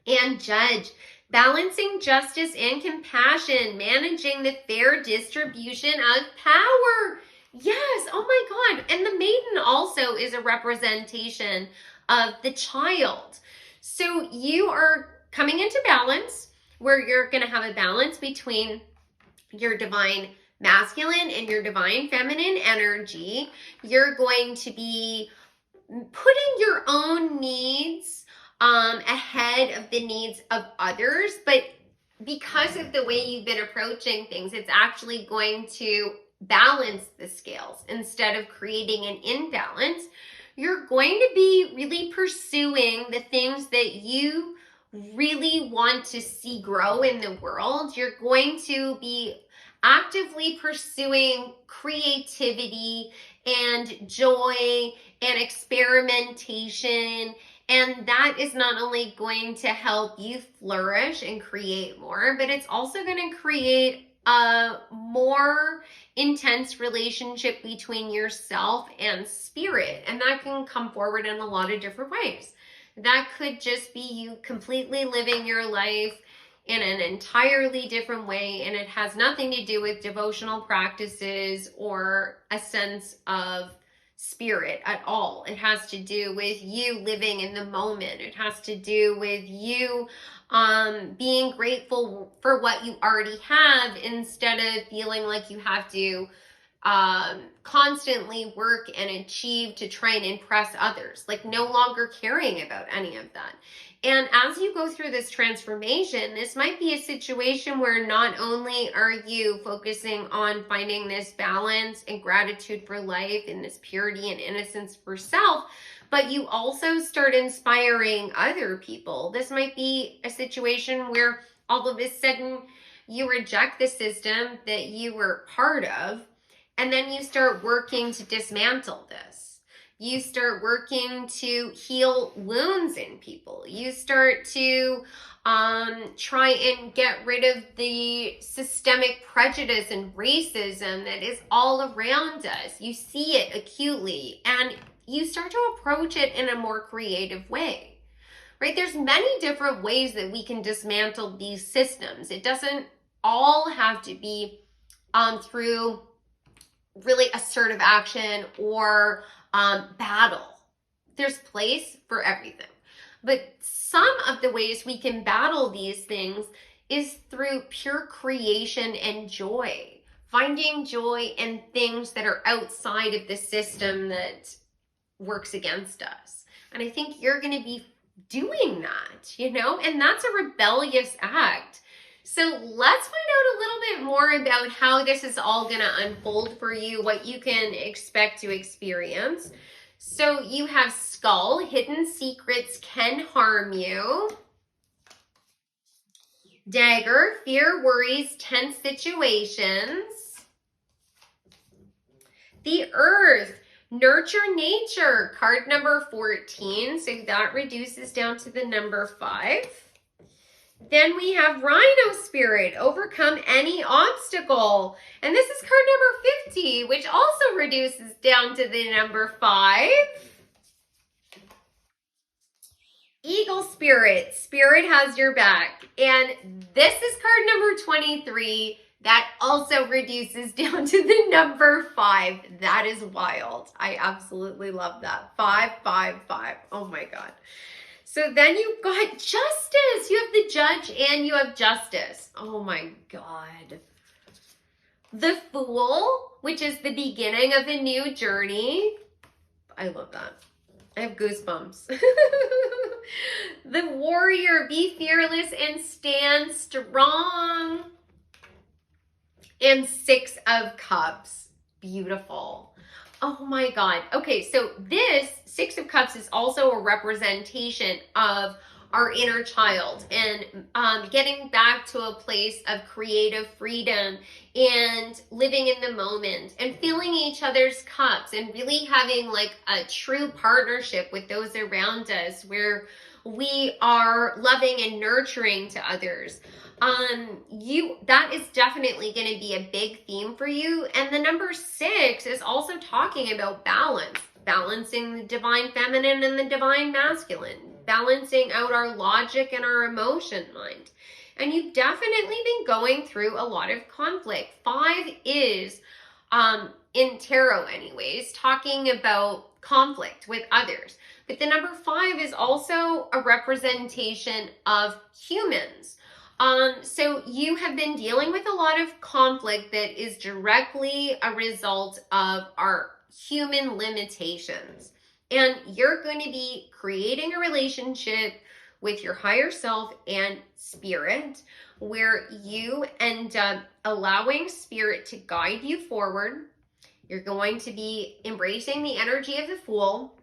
S1: And judge, balancing justice and compassion, managing the fair distribution of power. Yes, oh my God. And the maiden also is a representation of the child. So you are coming into balance, where you're going to have a balance between your divine masculine and your divine feminine energy. You're going to be putting your own needs ahead of the needs of others, but because of the way you've been approaching things, it's actually going to balance the scales instead of creating an imbalance. You're going to be really pursuing the things that you really want to see grow in the world. You're going to be actively pursuing creativity and joy and experimentation. And that is not only going to help you flourish and create more, but it's also going to create a more intense relationship between yourself and spirit. And that can come forward in a lot of different ways. That could just be you completely living your life in an entirely different way, and it has nothing to do with devotional practices or a sense of spirit at all. It has to do with you living in the moment. It has to do with you being grateful for what you already have, instead of feeling like you have to constantly work and achieve to try and impress others, like no longer caring about any of that. And as you go through this transformation, this might be a situation where not only are you focusing on finding this balance and gratitude for life and this purity and innocence for self, but you also start inspiring other people. This might be a situation where all of a sudden you reject the system that you were part of, and then you start working to dismantle this. You start working to heal wounds in people. You start to try and get rid of the systemic prejudice and racism that is all around us. You see it acutely, and you start to approach it in a more creative way, right? There's many different ways that we can dismantle these systems. It doesn't all have to be through really assertive action or battle. There's place for everything. But some of the ways we can battle these things is through pure creation and joy. Finding joy in things that are outside of the system that works against us. And I think you're going to be doing that, and that's a rebellious act. So let's find out a little bit more about how this is all going to unfold for you, what you can expect to experience. So you have Skull, hidden secrets can harm you. Dagger, fear, worries, tense situations. The Earth, nurture nature, card number 14. So that reduces down to the number 5. Then we have Rhino Spirit, overcome any obstacle. And this is card number 50, which also reduces down to the number 5. Eagle Spirit, Spirit has your back. And this is card number 23. That also reduces down to the number 5. That is wild. I absolutely love that. 5, 5, 5. Oh my God. So then you've got Justice. You have the Judge and you have Justice. Oh my God. The Fool, which is the beginning of a new journey. I love that. I have goosebumps. The Warrior, be fearless and stand strong. And 6 of Cups. Beautiful. Oh my God. Okay, so this 6 of Cups is also a representation of our inner child and getting back to a place of creative freedom and living in the moment and filling each other's cups and really having like a true partnership with those around us where we are loving and nurturing to others. That is definitely going to be a big theme for you. And the number 6 is also talking about balance, balancing the divine feminine and the divine masculine, balancing out our logic and our emotion mind. And you've definitely been going through a lot of conflict. 5 is, in tarot anyways, talking about conflict with others. But the number 5 is also a representation of humans. So you have been dealing with a lot of conflict that is directly a result of our human limitations. And you're going to be creating a relationship with your higher self and spirit where you end up allowing spirit to guide you forward. You're going to be embracing the energy of the Fool,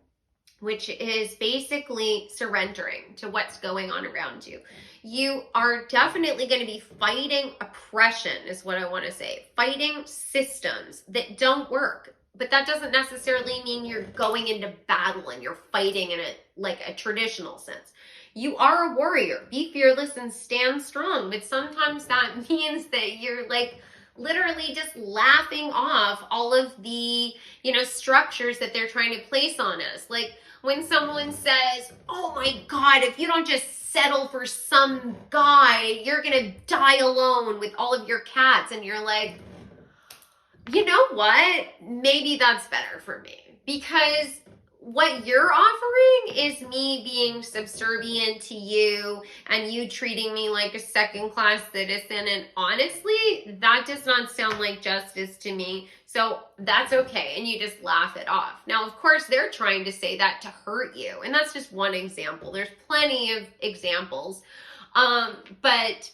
S1: which is basically surrendering to what's going on around you. You are definitely going to be fighting oppression, is what I want to say. Fighting systems that don't work. But that doesn't necessarily mean you're going into battle and you're fighting in a traditional sense. You are a warrior. Be fearless and stand strong. But sometimes that means that you're literally just laughing off all of the, structures that they're trying to place on us. Like when someone says, oh my God, if you don't just settle for some guy, you're going to die alone with all of your cats. And you're like, you know what? Maybe that's better for me. Because what you're offering is me being subservient to you and you treating me like a second-class citizen. And honestly, that does not sound like justice to me. So that's okay. And you just laugh it off. Now, of course, they're trying to say that to hurt you. And that's just one example. There's plenty of examples. But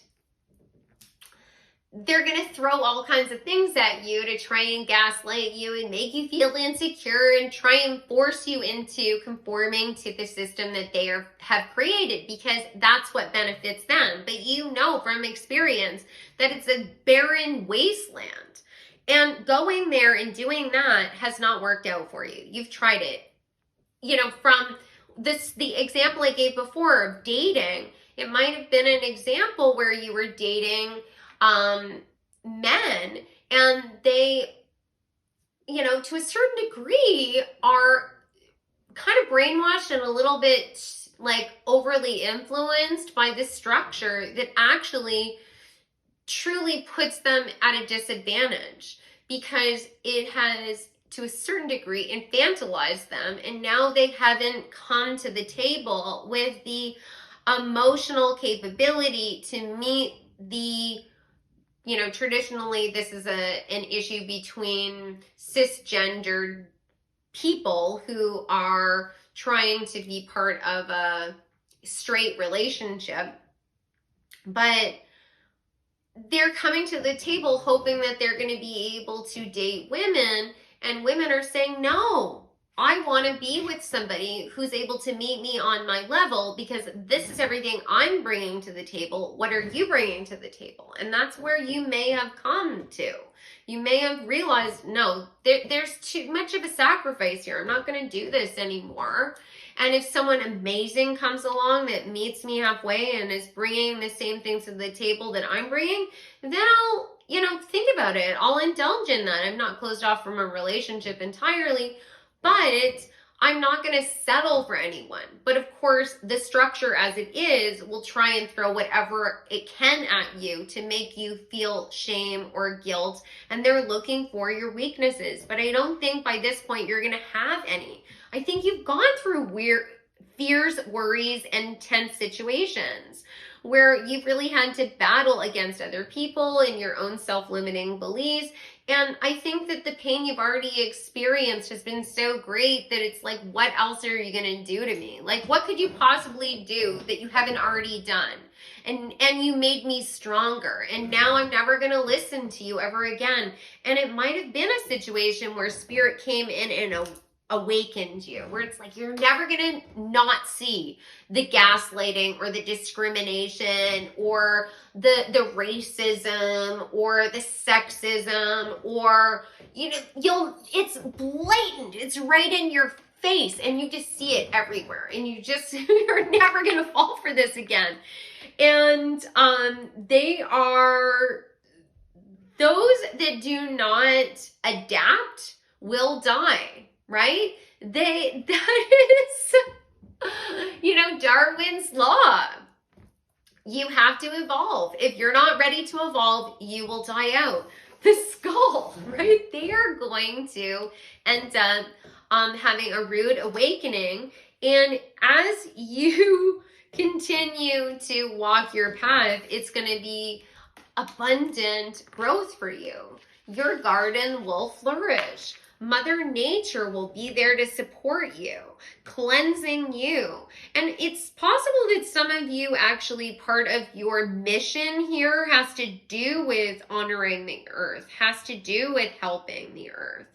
S1: they're going to throw all kinds of things at you to try and gaslight you and make you feel insecure and try and force you into conforming to the system that they have created, because that's what benefits them. But you know from experience that it's a barren wasteland. And going there and doing that has not worked out for you. You've tried it. You know, from the example I gave before of dating, it might have been an example where you were dating men, and they, you know, to a certain degree are kind of brainwashed and a little bit like overly influenced by this structure that actually truly puts them at a disadvantage, because it has to a certain degree infantilized them, and now they haven't come to the table with the emotional capability to meet the, you know, traditionally this is an issue between cisgendered people who are trying to be part of a straight relationship, but they're coming to the table hoping that they're going to be able to date women, and women are saying, no, I want to be with somebody who's able to meet me on my level, because this is everything I'm bringing to the table. What are you bringing to the table? And that's where you may have come to. You may have realized, no, there's too much of a sacrifice here. I'm not going to do this anymore. And if someone amazing comes along that meets me halfway and is bringing the same things to the table that I'm bringing, then I'll, you know, think about it. I'll indulge in that. I'm not closed off from a relationship entirely, but I'm not going to settle for anyone. But of course, the structure as it is will try and throw whatever it can at you to make you feel shame or guilt. And they're looking for your weaknesses. But I don't think by this point you're going to have any. I think you've gone through weird fears, worries, and tense situations where you've really had to battle against other people and your own self-limiting beliefs. And I think that the pain you've already experienced has been so great that it's like, what else are you going to do to me? Like, what could you possibly do that you haven't already done? And you made me stronger. And now I'm never going to listen to you ever again. And it might have been a situation where spirit came in and awakened you, where it's like, you're never going to not see the gaslighting or the discrimination or the racism or the sexism, or, you know, it's blatant. It's right in your face and you just see it everywhere, and you're never going to fall for this again. And they are those that do not adapt will die. Right? That is, you know, Darwin's law. You have to evolve. If you're not ready to evolve, you will die out. The skull, right? They are going to end up having a rude awakening. And as you continue to walk your path, it's going to be abundant growth for you. Your garden will flourish. Mother Nature will be there to support you, cleansing you. And it's possible that some of you actually, part of your mission here has to do with honoring the earth, has to do with helping the earth.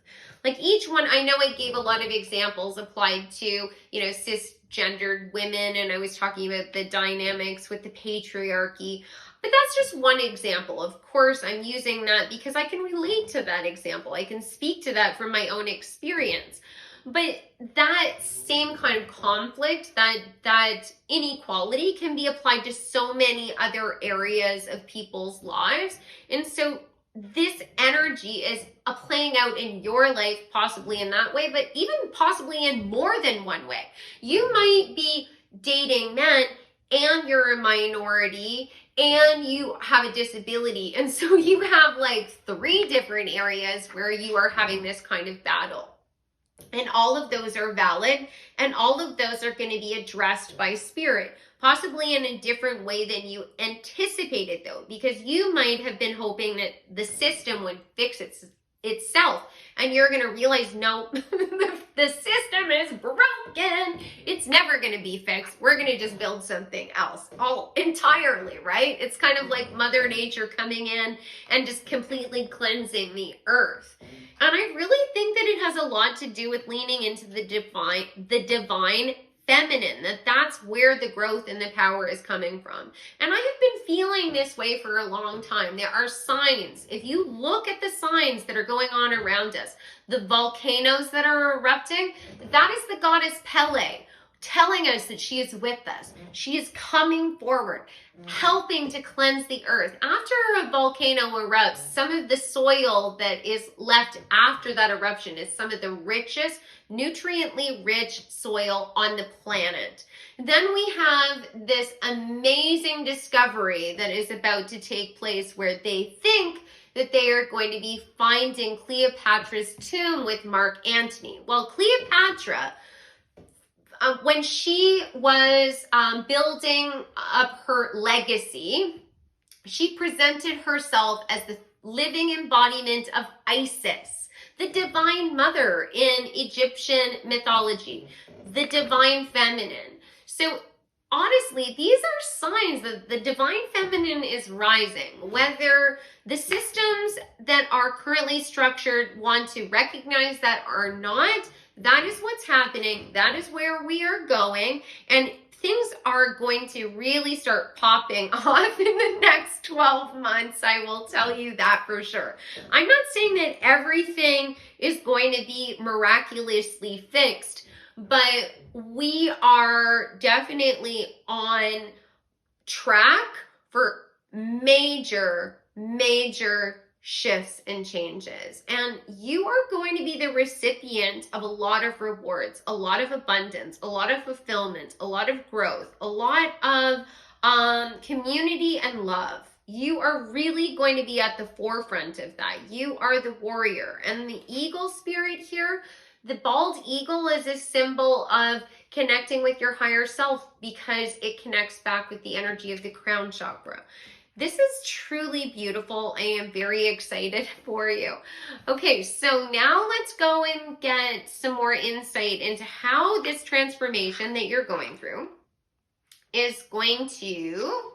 S1: Like each one, I know I gave a lot of examples applied to, you know, cisgendered women, and I was talking about the dynamics with the patriarchy. But that's just one example. Of course, I'm using that because I can relate to that example. I can speak to that from my own experience. But that same kind of conflict, that inequality can be applied to so many other areas of people's lives. And so this energy is playing out in your life, possibly in that way, but even possibly in more than one way. You might be dating men and you're a minority and you have a disability. And so you have like 3 different areas where you are having this kind of battle. And all of those are valid, and all of those are going to be addressed by spirit, possibly in a different way than you anticipated, though, because you might have been hoping that the system would fix itself, and you're going to realize, no, the system is broken. It's never going to be fixed. We're going to just build something else all entirely, right? It's kind of like Mother Nature coming in and just completely cleansing the earth. And I really think that it has a lot to do with leaning into the divine feminine, that's where the growth and the power is coming from. And I have been feeling this way for a long time. There are signs. If you look at the signs that are going on around us, the volcanoes that are erupting, that is the goddess Pele telling us that she is with us. She is coming forward, helping to cleanse the earth. After a volcano erupts, some of the soil that is left after that eruption is some of the richest, nutriently rich soil on the planet. Then we have this amazing discovery that is about to take place where they think that they are going to be finding Cleopatra's tomb with Mark Antony. Well, Cleopatra, when she was building up her legacy, she presented herself as the living embodiment of Isis, the divine mother in Egyptian mythology, the divine feminine. So honestly, these are signs that the divine feminine is rising. Whether the systems that are currently structured want to recognize that or not, that is what's happening. That is where we are going. And things are going to really start popping off in the next 12 months. I will tell you that for sure. I'm not saying that everything is going to be miraculously fixed, but we are definitely on track for major shifts and changes. And you are going to be the recipient of a lot of rewards, a lot of abundance, a lot of fulfillment, a lot of growth, a lot of community and love. You are really going to be at the forefront of that. You are the warrior. And the eagle spirit here, the bald eagle, is a symbol of connecting with your higher self because it connects back with the energy of the crown chakra. This is truly beautiful. I am very excited for you. Okay, so now let's go and get some more insight into how this transformation that you're going through is going to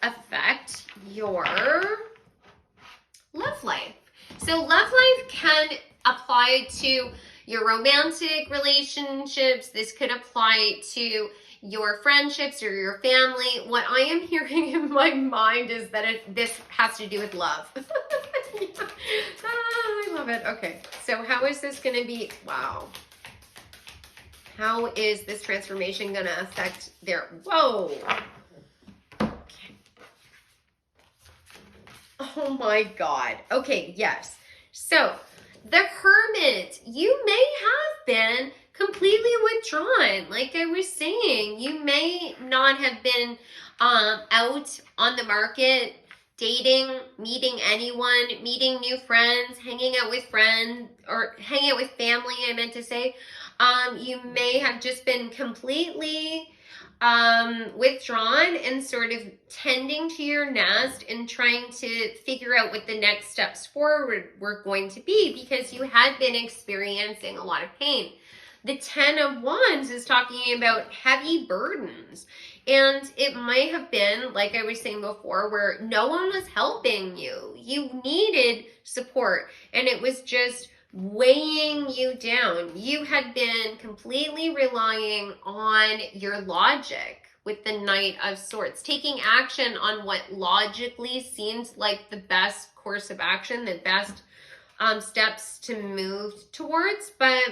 S1: affect your love life. So love life can apply to your romantic relationships. This could apply to your friendships or your family. What I am hearing in my mind is that this has to do with love. I love it. Okay, so how is this going to be? Wow. How is this transformation going to affect their... Whoa. Okay. Oh my God. Okay, yes. So the Hermit, you may have been completely withdrawn. Like I was saying, you may not have been out on the market, dating, meeting anyone, meeting new friends, hanging out with friends, or hanging out with family, I meant to say. You may have just been completely withdrawn and sort of tending to your nest and trying to figure out what the next steps forward were going to be because you had been experiencing a lot of pain. The 10 of Wands is talking about heavy burdens. And it might have been, like I was saying before, where no one was helping you. You needed support, and it was just weighing you down. You had been completely relying on your logic with the Knight of Swords, taking action on what logically seems like the best course of action, the best steps to move towards, but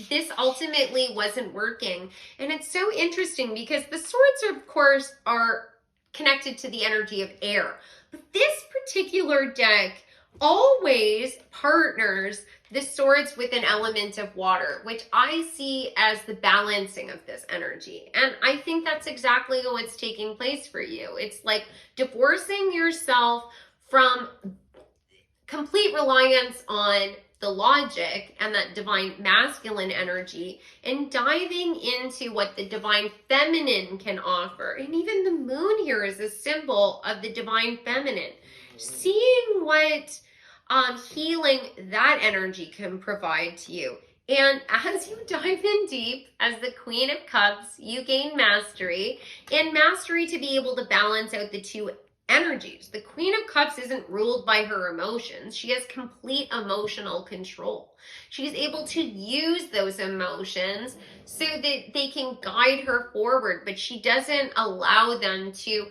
S1: this ultimately wasn't working. And it's so interesting because the swords, of course, are connected to the energy of air. But this particular deck always partners the swords with an element of water, which I see as the balancing of this energy. And I think that's exactly what's taking place for you. It's like divorcing yourself from complete reliance on the logic and that divine masculine energy and diving into what the divine feminine can offer. And even the moon here is a symbol of the divine feminine. Seeing what healing that energy can provide to you. And as you dive in deep as the Queen of Cups, you gain mastery, and mastery to be able to balance out the two energies. The Queen of Cups isn't ruled by her emotions. She has complete emotional control. She's able to use those emotions so that they can guide her forward, but she doesn't allow them to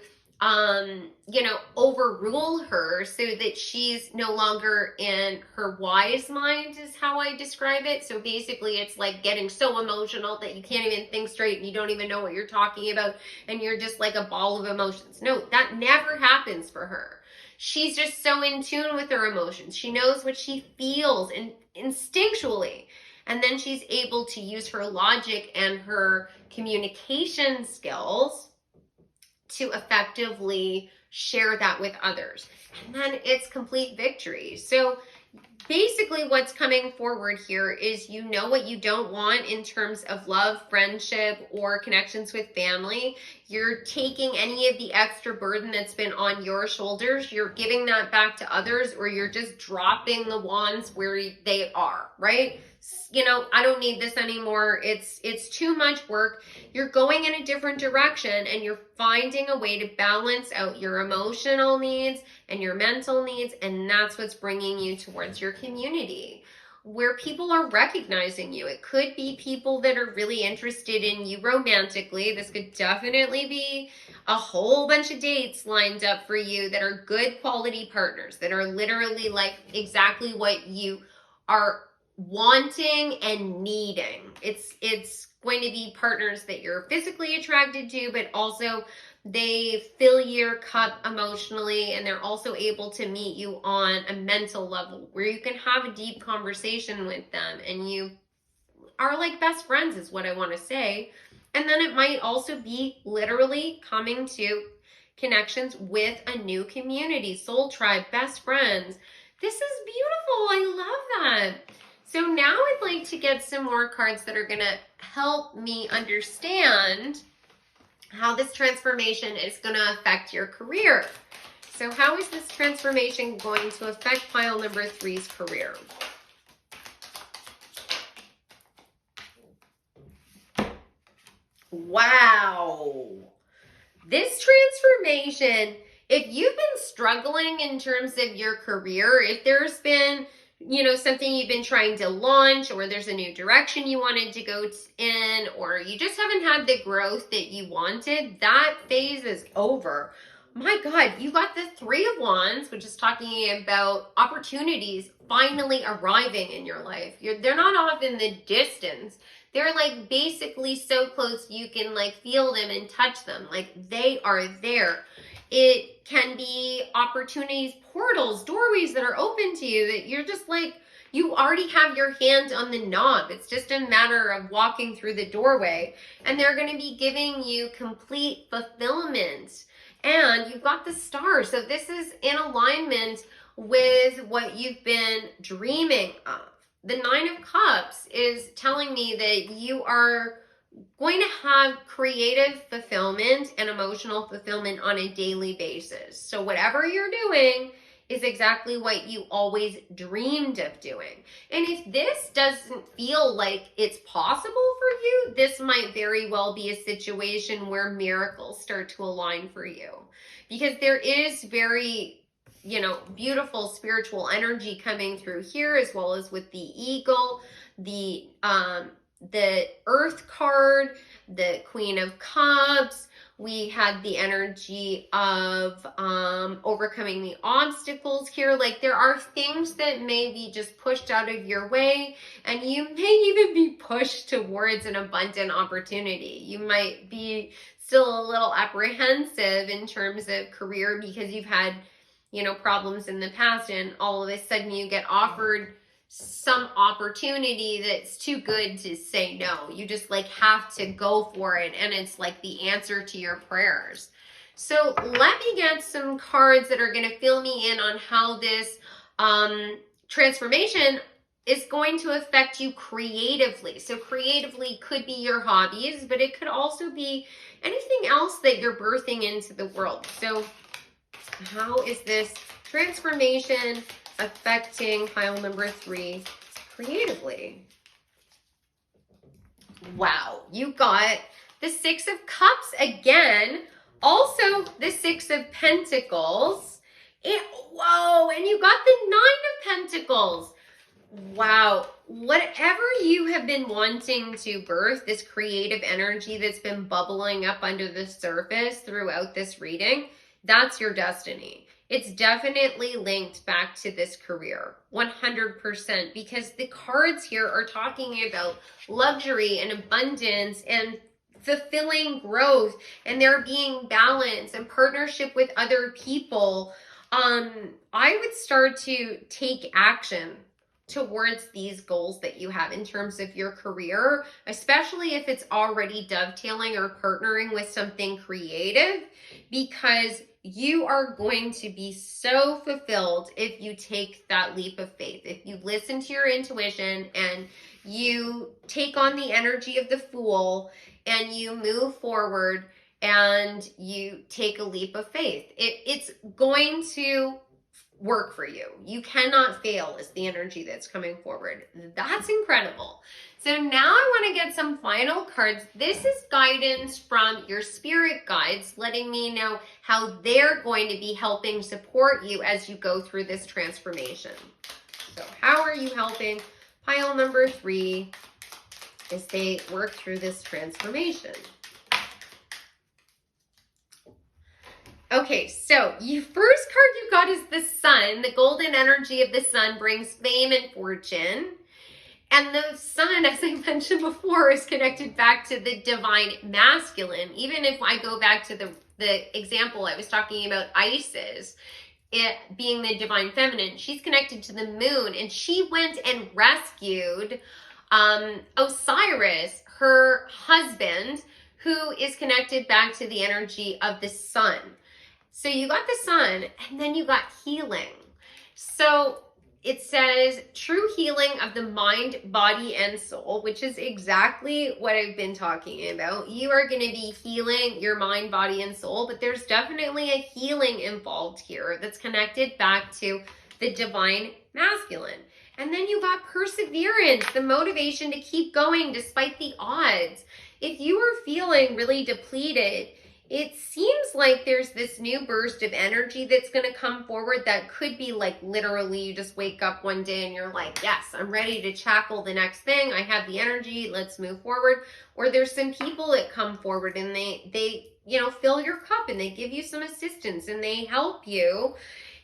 S1: overrule her so that she's no longer in her wise mind, is how I describe it. So basically it's like getting so emotional that you can't even think straight and you don't even know what you're talking about and you're just like a ball of emotions. No, that never happens for her. She's just so in tune with her emotions. She knows what she feels and instinctually. And then she's able to use her logic and her communication skills to effectively share that with others. And then it's complete victory. So basically what's coming forward here is you know what you don't want in terms of love, friendship, or connections with family. You're taking any of the extra burden that's been on your shoulders, you're giving that back to others, or you're just dropping the wands where they are, right? I don't need this anymore. It's too much work. You're going in a different direction and you're finding a way to balance out your emotional needs and your mental needs, and that's what's bringing you towards your community where people are recognizing you. It could be people that are really interested in you romantically. This could definitely be a whole bunch of dates lined up for you that are good quality partners, that are literally like exactly what you are wanting and needing. It's going to be partners that you're physically attracted to, but also they fill your cup emotionally, and they're also able to meet you on a mental level where you can have a deep conversation with them and you are like best friends, is what I want to say. And then it might also be literally coming to connections with a new community, soul tribe, best friends. This is beautiful. I love that. So now I'd like to get some more cards that are going to help me understand how this transformation is going to affect your career. So how is this transformation going to affect pile number 3's career? Wow. This transformation, if you've been struggling in terms of your career, if there's been something you've been trying to launch, or there's a new direction you wanted to go in, or you just haven't had the growth that you wanted, that phase is over. My God, you got the 3 of Wands, which is talking about opportunities finally arriving in your life. They're not off in the distance. They're like basically so close you can like feel them and touch them. Like they are there. It can be opportunities, portals, doorways that are open to you that you're just like, you already have your hand on the knob. It's just a matter of walking through the doorway, and they're going to be giving you complete fulfillment. And you've got the stars. So this is in alignment with what you've been dreaming of. The 9 of Cups is telling me that you are going to have creative fulfillment and emotional fulfillment on a daily basis. So whatever you're doing is exactly what you always dreamed of doing. And if this doesn't feel like it's possible for you, this might very well be a situation where miracles start to align for you. Because there is very beautiful spiritual energy coming through here, as well as with the eagle, the Earth card, the Queen of Cups. We had the energy of overcoming the obstacles here. Like there are things that may be just pushed out of your way, and you may even be pushed towards an abundant opportunity. You might be still a little apprehensive in terms of career because you've had problems in the past, and all of a sudden you get offered some opportunity that's too good to say no. You just like have to go for it, and it's like the answer to your prayers. So let me get some cards that are going to fill me in on how this transformation is going to affect you creatively. So creatively could be your hobbies, but it could also be anything else that you're birthing into the world. So how is this transformation affecting pile number 3 creatively? Wow, you got the 6 of Cups again. Also the 6 of Pentacles. Whoa, and you got the 9 of Pentacles. Wow, whatever you have been wanting to birth, this creative energy that's been bubbling up under the surface throughout this reading, that's your destiny. It's definitely linked back to this career, 100%, because the cards here are talking about luxury and abundance and fulfilling growth, and there being balance and partnership with other people. I would start to take action towards these goals that you have in terms of your career, especially if it's already dovetailing or partnering with something creative, because you are going to be so fulfilled if you take that leap of faith. If you listen to your intuition and you take on the energy of the Fool and you move forward and you take a leap of faith, it's going to work for you. You cannot fail is the energy that's coming forward. That's incredible. So now I want to get some final cards. This is guidance from your spirit guides, letting me know how they're going to be helping support you as you go through this transformation. So how are you helping pile number 3 as they work through this transformation? Okay, so your first card you got is the Sun. The golden energy of the Sun brings fame and fortune. And the Sun, as I mentioned before, is connected back to the divine masculine. Even if I go back to the example I was talking about, Isis, it being the divine feminine, she's connected to the moon, and she went and rescued Osiris, her husband, who is connected back to the energy of the Sun. So you got the Sun, and then you got healing. So it says true healing of the mind, body, and soul, which is exactly what I've been talking about. You are going to be healing your mind, body, and soul, but there's definitely a healing involved here that's connected back to the divine masculine. And then you got perseverance, the motivation to keep going despite the odds. If you are feeling really depleted, it seems like there's this new burst of energy that's going to come forward that could be like literally you just wake up one day and you're like, yes, I'm ready to tackle the next thing. I have the energy. Let's move forward. Or there's some people that come forward and they fill your cup and they give you some assistance and they help you.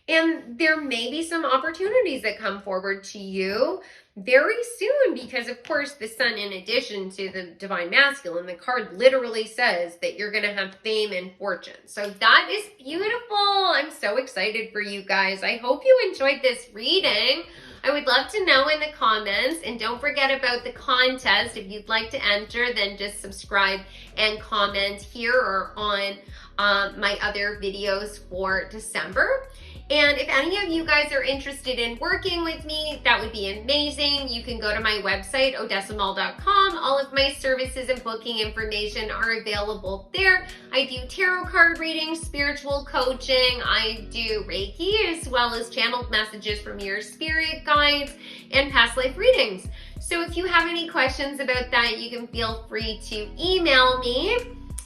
S1: And there may be some opportunities that come forward to you very soon, because of course the Sun, in addition to the divine masculine, the card literally says that you're going to have fame and fortune. So that is beautiful. I'm so excited for you guys. I hope you enjoyed this reading. I would love to know in the comments, and don't forget about the contest. If you'd like to enter, then just subscribe and comment here or on my other videos for December. And if any of you guys are interested in working with me, that would be amazing. You can go to my website, odessamal.com. All of my services and booking information are available there. I do tarot card readings, spiritual coaching. I do Reiki, as well as channeled messages from your spirit guides and past life readings. So if you have any questions about that, you can feel free to email me.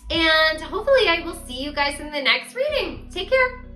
S1: And hopefully I will see you guys in the next reading. Take care.